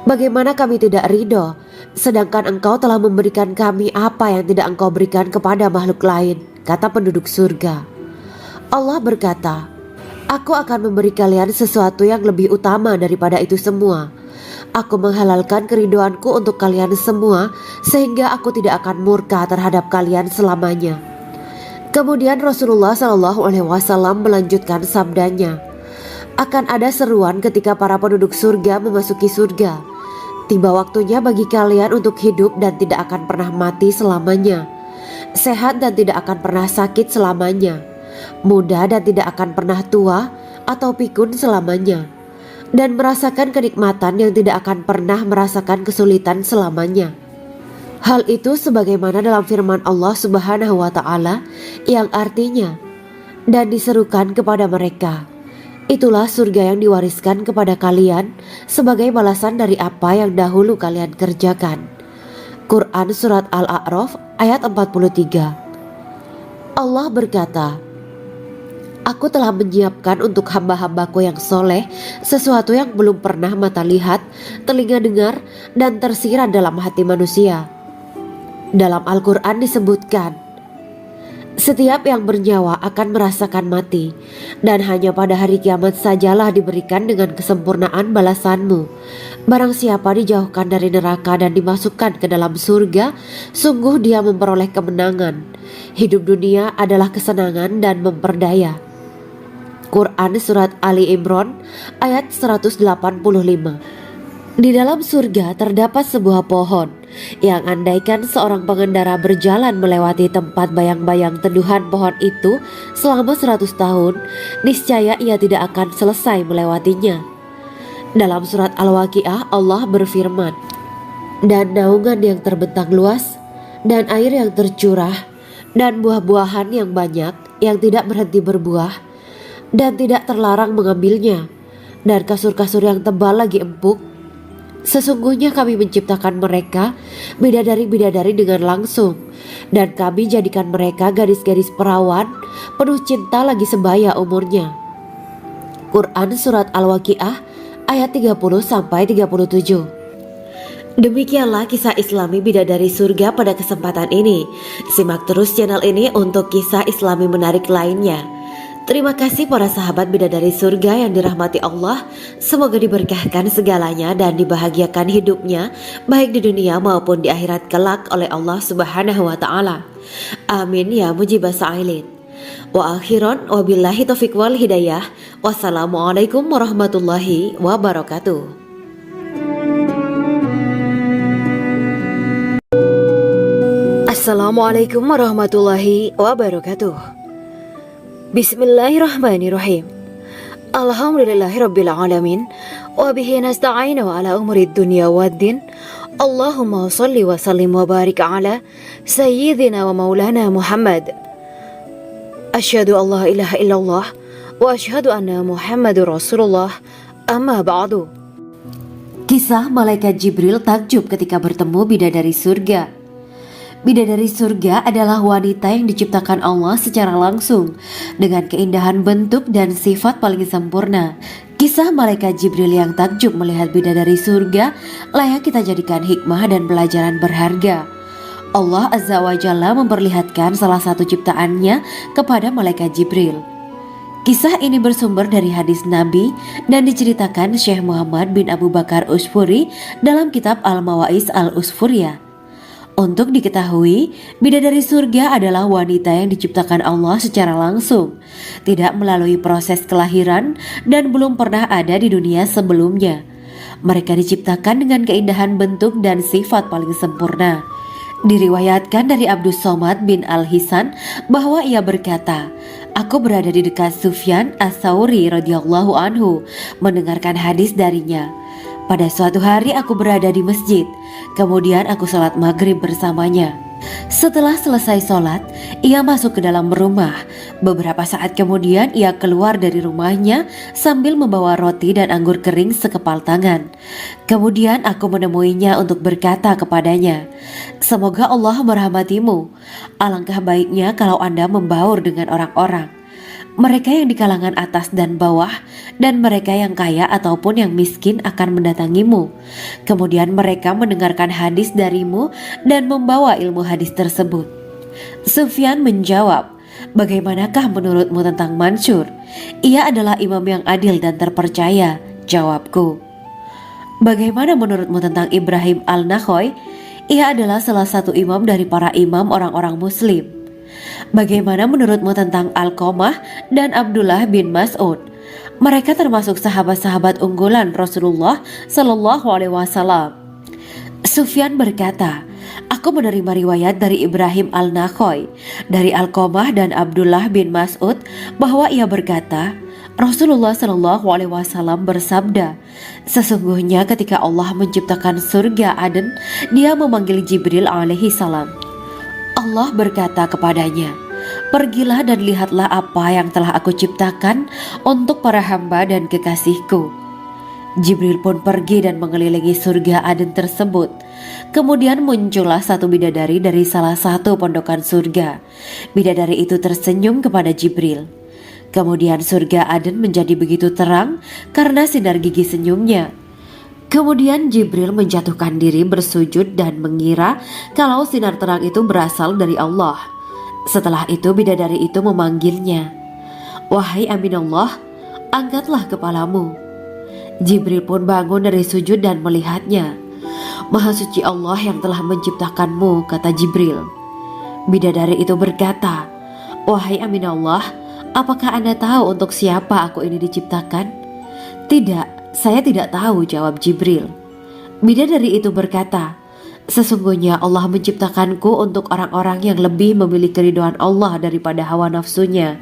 'Bagaimana kami tidak ridho, sedangkan engkau telah memberikan kami apa yang tidak engkau berikan kepada makhluk lain,' kata penduduk surga. Allah berkata, 'Aku akan memberi kalian sesuatu yang lebih utama daripada itu semua. Aku menghalalkan keridoanku untuk kalian semua sehingga aku tidak akan murka terhadap kalian selamanya.'" Kemudian Rasulullah SAW melanjutkan sabdanya, "Akan ada seruan ketika para penduduk surga memasuki surga. Tiba waktunya bagi kalian untuk hidup dan tidak akan pernah mati selamanya, sehat dan tidak akan pernah sakit selamanya, muda dan tidak akan pernah tua atau pikun selamanya, dan merasakan kenikmatan yang tidak akan pernah merasakan kesulitan selamanya." Hal itu sebagaimana dalam firman Allah Subhanahu wa Ta'ala yang artinya, "Dan diserukan kepada mereka, itulah surga yang diwariskan kepada kalian sebagai balasan dari apa yang dahulu kalian kerjakan." Quran Surat Al-A'raf ayat 43. Allah berkata, "Aku telah menyiapkan untuk hamba-hambaku yang soleh sesuatu yang belum pernah mata lihat, telinga dengar, dan tersirat dalam hati manusia." Dalam Al-Quran disebutkan, "Setiap yang bernyawa akan merasakan mati, dan hanya pada hari kiamat sajalah diberikan dengan kesempurnaan balasanmu. Barang siapa dijauhkan dari neraka dan dimasukkan ke dalam surga, sungguh dia memperoleh kemenangan. Hidup dunia adalah kesenangan dan memperdaya." Quran Surat Ali Imran ayat 185. Di dalam surga terdapat sebuah pohon yang andaikan seorang pengendara berjalan melewati tempat bayang-bayang teduhan pohon itu selama 100 tahun, niscaya ia tidak akan selesai melewatinya. Dalam surat Al-Waqiah Allah berfirman, "Dan naungan yang terbentang luas, dan air yang tercurah, dan buah-buahan yang banyak yang tidak berhenti berbuah, dan tidak terlarang mengambilnya, dan kasur-kasur yang tebal lagi empuk, Sesungguhnya kami menciptakan mereka bidadari-bidadari dengan langsung, dan kami jadikan mereka gadis-gadis perawan penuh cinta lagi sebaya umurnya. Quran Surat Al-Waqiah ayat 30-37. Demikianlah kisah Islami bidadari surga pada kesempatan ini. Simak terus channel ini untuk kisah Islami menarik lainnya. Terima kasih para sahabat bidadari surga yang dirahmati Allah. Semoga diberkahkan segalanya dan dibahagiakan hidupnya baik di dunia maupun di akhirat kelak oleh Allah Subhanahu wa taala. Amin ya mujibah sa'ilin. Wa akhiran wabillahi taufiq wal hidayah. Wassalamualaikum warahmatullahi wabarakatuh. Assalamualaikum warahmatullahi wabarakatuh. Bismillahirrahmanirrahim. Alhamdulillahirabbil alamin wa bihi nasta'inu ala umuri dunya waddin. Allahumma shalli wa sallim wa barik ala sayyidina wa maulana Muhammad. Asyhadu an la ilaha illallah wa asyhadu anna Muhammadur Rasulullah. Amma ba'du. Kisah malaikat Jibril takjub ketika bertemu bidadari surga. Bidadari surga adalah wanita yang diciptakan Allah secara langsung dengan keindahan bentuk dan sifat paling sempurna. Kisah malaikat Jibril yang takjub melihat bidadari surga layak kita jadikan hikmah dan pelajaran berharga. Allah Azza wa Jalla memperlihatkan salah satu ciptaannya kepada malaikat Jibril. Kisah ini bersumber dari hadis Nabi dan diceritakan Syekh Muhammad bin Abu Bakar Usfuri dalam kitab Al-Mawaiz Al-Usfuriyah. Untuk diketahui, bidadari surga adalah wanita yang diciptakan Allah secara langsung, tidak melalui proses kelahiran dan belum pernah ada di dunia sebelumnya. Mereka diciptakan dengan keindahan bentuk dan sifat paling sempurna. Diriwayatkan dari Abdus Somad bin Al-Hisan bahwa ia berkata, "Aku berada di dekat Sufyan As-Sauri radhiyallahu anhu mendengarkan hadis darinya. Pada suatu hari aku berada di masjid, kemudian aku sholat maghrib bersamanya. Setelah selesai sholat, ia masuk ke dalam rumah. Beberapa saat kemudian ia keluar dari rumahnya sambil membawa roti dan anggur kering sekepal tangan. Kemudian aku menemuinya untuk berkata kepadanya, 'Semoga Allah merahmatimu. Alangkah baiknya kalau Anda membaur dengan orang-orang. Mereka yang di kalangan atas dan bawah, dan mereka yang kaya ataupun yang miskin akan mendatangimu. Kemudian mereka mendengarkan hadis darimu dan membawa ilmu hadis tersebut.' Sufyan menjawab, 'Bagaimanakah menurutmu tentang Mansur? Ia adalah imam yang adil dan terpercaya.' Jawabku. 'Bagaimana menurutmu tentang Ibrahim Al-Nakhoy? Ia adalah salah satu imam dari para imam orang-orang muslim.' 'Bagaimana menurutmu tentang Alqamah dan Abdullah bin Mas'ud? Mereka termasuk sahabat-sahabat unggulan Rasulullah Sallallahu Alaihi Wasallam.' Sufyan berkata, 'Aku menerima riwayat dari Ibrahim Al-Nakhoy, dari Alqamah dan Abdullah bin Mas'ud bahwa ia berkata, Rasulullah Sallallahu Alaihi Wasallam bersabda, sesungguhnya ketika Allah menciptakan surga Aden, Dia memanggil Jibril alaihi salam. Allah berkata kepadanya, pergilah dan lihatlah apa yang telah aku ciptakan untuk para hamba dan kekasihku. Jibril pun pergi dan mengelilingi surga Aden tersebut. Kemudian muncullah satu bidadari dari salah satu pondokan surga. Bidadari itu tersenyum kepada Jibril. Kemudian surga Aden menjadi begitu terang karena sinar gigi senyumnya. Kemudian Jibril menjatuhkan diri bersujud dan mengira kalau sinar terang itu berasal dari Allah. Setelah itu bidadari itu memanggilnya, wahai Aminullah, angkatlah kepalamu. Jibril pun bangun dari sujud dan melihatnya. Maha suci Allah yang telah menciptakanmu, kata Jibril. Bidadari itu berkata, wahai Aminullah, apakah Anda tahu untuk siapa aku ini diciptakan? Tidak. Saya tidak tahu, jawab Jibril. Bidadari itu berkata, sesungguhnya Allah menciptakanku untuk orang-orang yang lebih memilih keridhaan Allah daripada hawa nafsunya.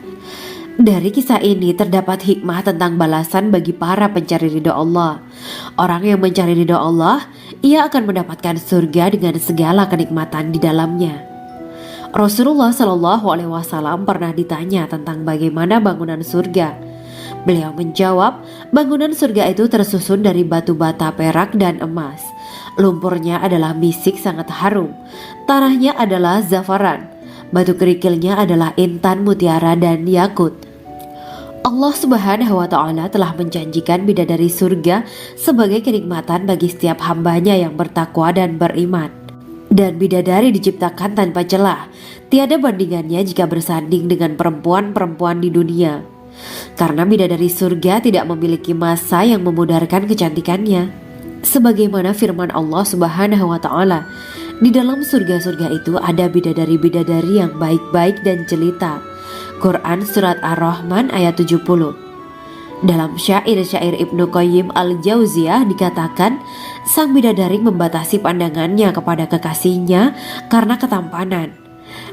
Dari kisah ini terdapat hikmah tentang balasan bagi para pencari ridha Allah. Orang yang mencari ridha Allah, ia akan mendapatkan surga dengan segala kenikmatan di dalamnya. Rasulullah Shallallahu Alaihi Wasallam pernah ditanya tentang bagaimana bangunan surga. Beliau menjawab, bangunan surga itu tersusun dari batu bata perak dan emas. Lumpurnya adalah misik sangat harum, tanahnya adalah zafaran, batu kerikilnya adalah intan, mutiara, dan yakut. Allah Subhanahu wa Ta'ala telah menjanjikan bidadari surga sebagai kenikmatan bagi setiap hambanya yang bertakwa dan beriman. Dan bidadari diciptakan tanpa celah, tiada bandingannya jika bersanding dengan perempuan-perempuan di dunia. Karena bidadari surga tidak memiliki masa yang memudarkan kecantikannya. Sebagaimana firman Allah Subhanahu wa Ta'ala, di dalam surga-surga itu ada bidadari-bidadari yang baik-baik dan jelita. Quran Surat Ar-Rahman ayat 70. Dalam syair-syair Ibnu Qayyim Al-Jauziyah dikatakan, sang bidadari membatasi pandangannya kepada kekasihnya karena ketampanan.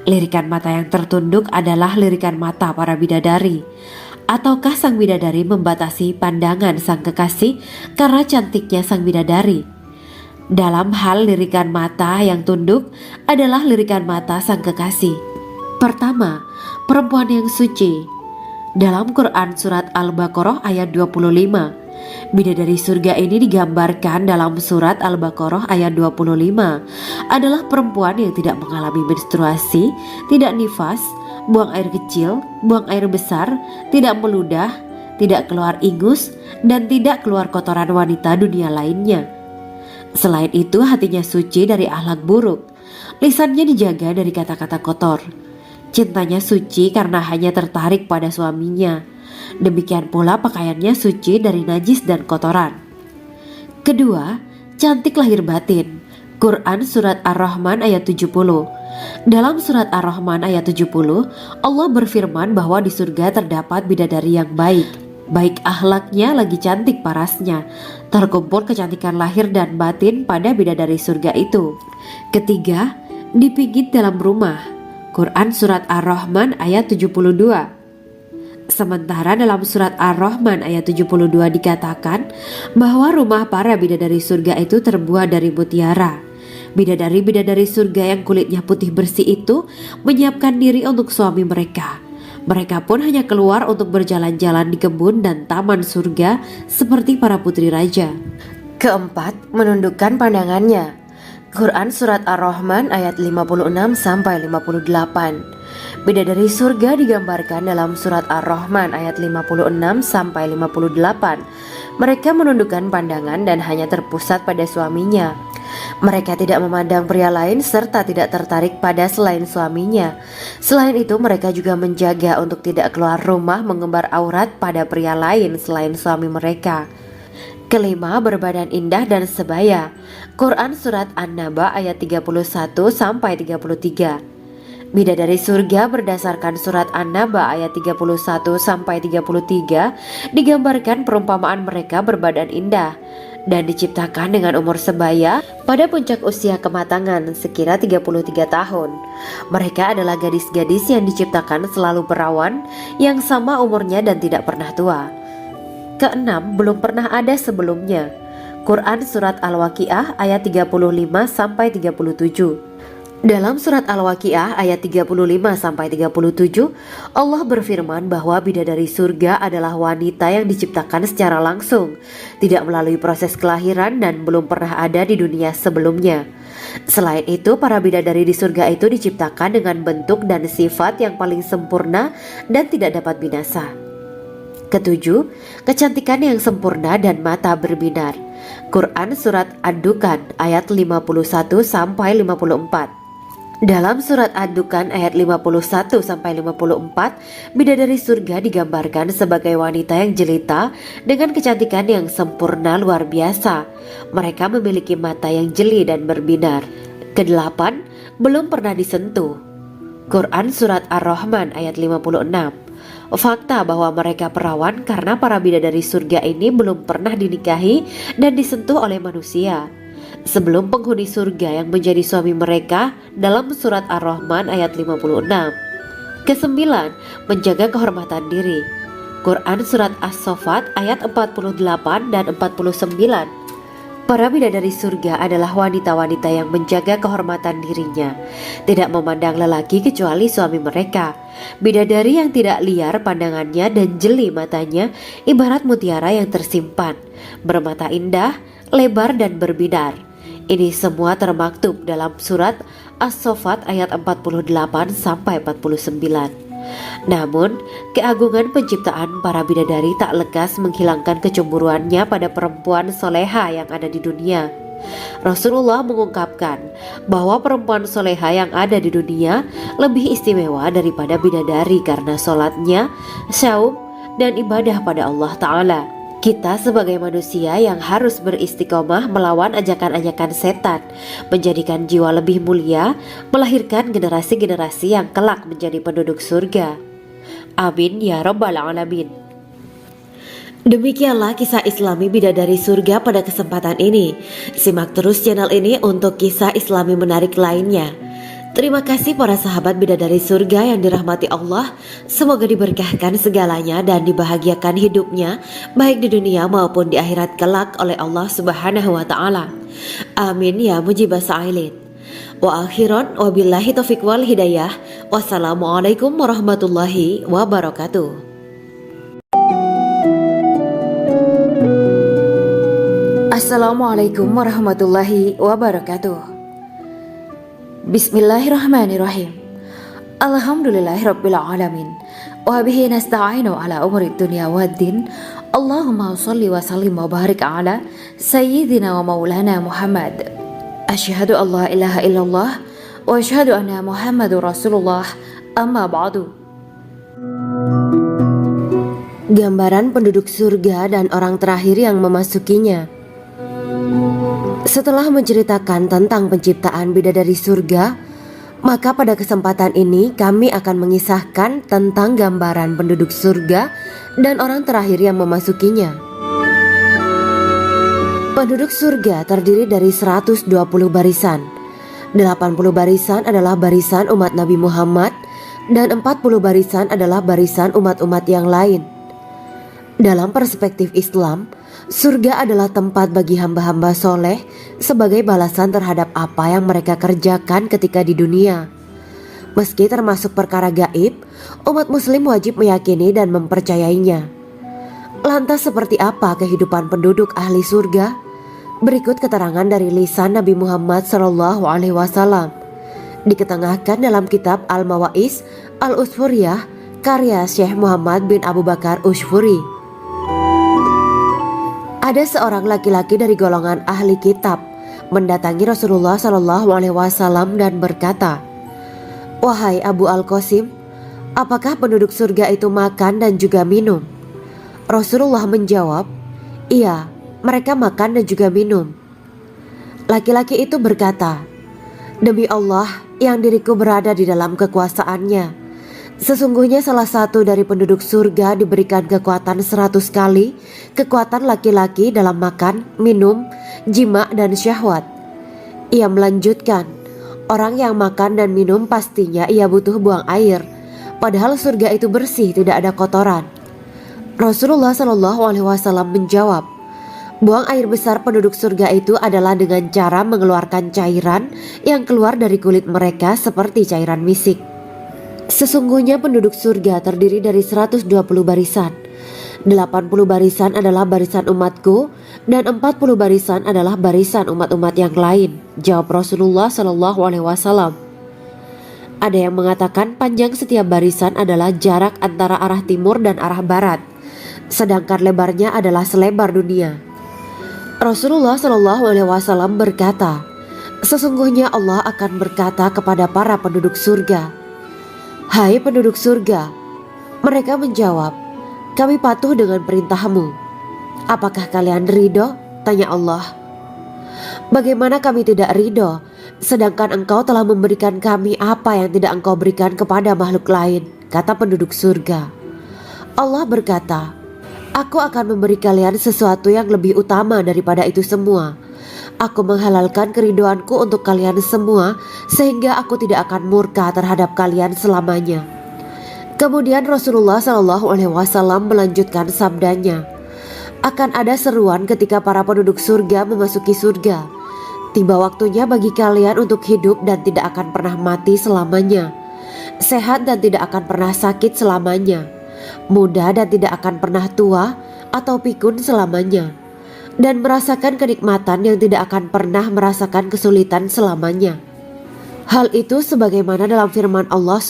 Lirikan mata yang tertunduk adalah lirikan mata para bidadari. Ataukah sang bidadari membatasi pandangan sang kekasih karena cantiknya sang bidadari? Dalam hal lirikan mata yang tunduk adalah lirikan mata sang kekasih. Pertama, perempuan yang suci. Dalam Quran Surat Al-Baqarah ayat 25, bidadari surga ini digambarkan dalam Surat Al-Baqarah ayat 25 adalah perempuan yang tidak mengalami menstruasi, tidak nifas, buang air kecil, buang air besar, tidak meludah, tidak keluar ingus, dan tidak keluar kotoran wanita dunia lainnya. Selain itu, hatinya suci dari akhlak buruk, lisannya dijaga dari kata-kata kotor. Cintanya suci karena hanya tertarik pada suaminya. Demikian pula pakaiannya suci dari najis dan kotoran. Kedua, cantik lahir batin. Quran Surat Ar-Rahman ayat 70. Dalam Surat Ar-Rahman ayat 70, Allah berfirman bahwa di surga terdapat bidadari yang baik. Baik akhlaknya lagi cantik parasnya. Terkumpul kecantikan lahir dan batin pada bidadari surga itu. Ketiga, dipijit dalam rumah. Quran Surat Ar-Rahman ayat 72. Sementara dalam Surat Ar-Rahman ayat 72 dikatakan bahwa rumah para bidadari surga itu terbuat dari mutiara. Bidadari-bidadari surga yang kulitnya putih bersih itu menyiapkan diri untuk suami mereka. Mereka pun hanya keluar untuk berjalan-jalan di kebun dan taman surga seperti para putri raja. Keempat, menundukkan pandangannya. Quran Surat Ar-Rahman ayat 56-58. Bidadari surga digambarkan dalam Surat Ar-Rahman ayat 56-58. Mereka menundukkan pandangan dan hanya terpusat pada suaminya. Mereka tidak memandang pria lain serta tidak tertarik pada selain suaminya. Selain itu, mereka juga menjaga untuk tidak keluar rumah mengembar aurat pada pria lain selain suami mereka. Kelima, berbadan indah dan sebaya. Quran Surat An-Naba ayat 31-33. Bidadari surga berdasarkan Surat An-Naba ayat 31-33 digambarkan perumpamaan mereka berbadan indah dan diciptakan dengan umur sebaya pada puncak usia kematangan sekira 33 tahun. Mereka adalah gadis-gadis yang diciptakan selalu perawan, yang sama umurnya dan tidak pernah tua. Keenam, belum pernah ada sebelumnya. Quran Surat Al-Waqiah ayat 35-37. Dalam Surat Al-Waqiah ayat 35-37, Allah berfirman bahwa bidadari surga adalah wanita yang diciptakan secara langsung, tidak melalui proses kelahiran dan belum pernah ada di dunia sebelumnya. Selain itu, para bidadari di surga itu diciptakan dengan bentuk dan sifat yang paling sempurna dan tidak dapat binasa. Ketujuh, kecantikan yang sempurna dan mata berbinar. Quran Surat Ad-Dukan ayat 51-54. Dalam Surat Ad-Dukan ayat 51-54, bidadari surga digambarkan sebagai wanita yang jelita dengan kecantikan yang sempurna luar biasa. Mereka memiliki mata yang jeli dan berbinar. Kedelapan, belum pernah disentuh. Quran Surat Ar-Rahman ayat 56. Fakta bahwa mereka perawan karena para bidadari surga ini belum pernah dinikahi dan disentuh oleh manusia sebelum penghuni surga yang menjadi suami mereka dalam Surat Ar-Rahman ayat 56. Kesembilan, menjaga kehormatan diri. Quran Surat As-Saffat ayat 48 dan 49. Para bidadari surga adalah wanita-wanita yang menjaga kehormatan dirinya, tidak memandang lelaki kecuali suami mereka. Bidadari yang tidak liar pandangannya dan jeli matanya ibarat mutiara yang tersimpan, bermata indah, lebar dan berbinar. Ini semua termaktub dalam surat As-Saffat ayat 48 sampai 49. Namun, keagungan penciptaan para bidadari tak lekas menghilangkan kecemburuannya pada perempuan soleha yang ada di dunia. Rasulullah mengungkapkan bahwa perempuan soleha yang ada di dunia lebih istimewa daripada bidadari karena sholatnya, syaum, dan ibadah pada Allah Ta'ala. Kita sebagai manusia yang harus beristiqomah melawan ajakan-ajakan setan, menjadikan jiwa lebih mulia, melahirkan generasi-generasi yang kelak menjadi penduduk surga. Amin ya rabbal alamin. Demikianlah kisah Islami bidadari surga pada kesempatan ini. Simak terus channel ini untuk kisah Islami menarik lainnya. Terima kasih para sahabat bidadari surga yang dirahmati Allah. Semoga diberkahkan segalanya dan dibahagiakan hidupnya baik di dunia maupun di akhirat kelak oleh Allah Subhanahu wa taala. Amin ya mujibah sa'ilin. Wa akhiran wabillahi taufiq wal hidayah. Wassalamualaikum warahmatullahi wabarakatuh. Assalamualaikum warahmatullahi wabarakatuh. Bismillahirrahmanirrahim. Alhamdulillahirabbil alamin. Wa bihi nasta'inu ala umuri dunya waddin. Allahumma shalli wa sallim wa barik ala sayyidina wa maulana Muhammad. Asyhadu an la ilaha illallah wa asyhadu anna Muhammadur Rasulullah. Amma ba'du. Gambaran penduduk surga dan orang terakhir yang memasukinya. Setelah menceritakan tentang penciptaan bidadari surga, maka pada kesempatan ini kami akan mengisahkan tentang gambaran penduduk surga dan orang terakhir yang memasukinya. Penduduk surga terdiri dari 120 barisan. 80 barisan adalah barisan umat Nabi Muhammad dan 40 barisan adalah barisan umat-umat yang lain. Dalam perspektif Islam, surga adalah tempat bagi hamba-hamba soleh sebagai balasan terhadap apa yang mereka kerjakan ketika di dunia. Meski termasuk perkara gaib, umat muslim wajib meyakini dan mempercayainya. Lantas seperti apa kehidupan penduduk ahli surga? Berikut keterangan dari lisan Nabi Muhammad SAW. Diketengahkan dalam kitab Al-Mawaiz Al-Usfuriyah karya Syekh Muhammad bin Abu Bakar Usfuri. Ada seorang laki-laki dari golongan ahli kitab mendatangi Rasulullah SAW dan berkata, "Wahai Abu Al-Qasim, apakah penduduk surga itu makan dan juga minum?" Rasulullah menjawab, "Iya, mereka makan dan juga minum." Laki-laki itu berkata, "Demi Allah yang diriku berada di dalam kekuasaannya, sesungguhnya salah satu dari penduduk surga diberikan kekuatan 100 kali kekuatan laki-laki dalam makan, minum, jima, dan syahwat." Ia melanjutkan, "Orang yang makan dan minum pastinya ia butuh buang air, padahal surga itu bersih, tidak ada kotoran." Rasulullah SAW menjawab, "Buang air besar penduduk surga itu adalah dengan cara mengeluarkan cairan yang keluar dari kulit mereka seperti cairan misik." Sesungguhnya penduduk surga terdiri dari 120 barisan. 80 barisan adalah barisan umatku dan 40 barisan adalah barisan umat-umat yang lain, jawab Rasulullah SAW. Ada yang mengatakan panjang setiap barisan adalah jarak antara arah timur dan arah barat, sedangkan lebarnya adalah selebar dunia. Rasulullah SAW berkata, "Sesungguhnya Allah akan berkata kepada para penduduk surga, 'Hai penduduk surga,' mereka menjawab, 'Kami patuh dengan perintahmu.' 'Apakah kalian ridho?' tanya Allah. 'Bagaimana kami tidak ridho, sedangkan engkau telah memberikan kami apa yang tidak engkau berikan kepada makhluk lain,' kata penduduk surga. Allah berkata, 'Aku akan memberi kalian sesuatu yang lebih utama daripada itu semua. Aku menghalalkan keridoanku untuk kalian semua sehingga aku tidak akan murka terhadap kalian selamanya.'" Kemudian Rasulullah SAW melanjutkan sabdanya, Akan ada seruan ketika para penduduk surga memasuki surga. Tiba waktunya bagi kalian untuk hidup dan tidak akan pernah mati selamanya, sehat dan tidak akan pernah sakit selamanya, muda dan tidak akan pernah tua atau pikun selamanya, dan merasakan kenikmatan yang tidak akan pernah merasakan kesulitan selamanya. Hal itu sebagaimana dalam firman Allah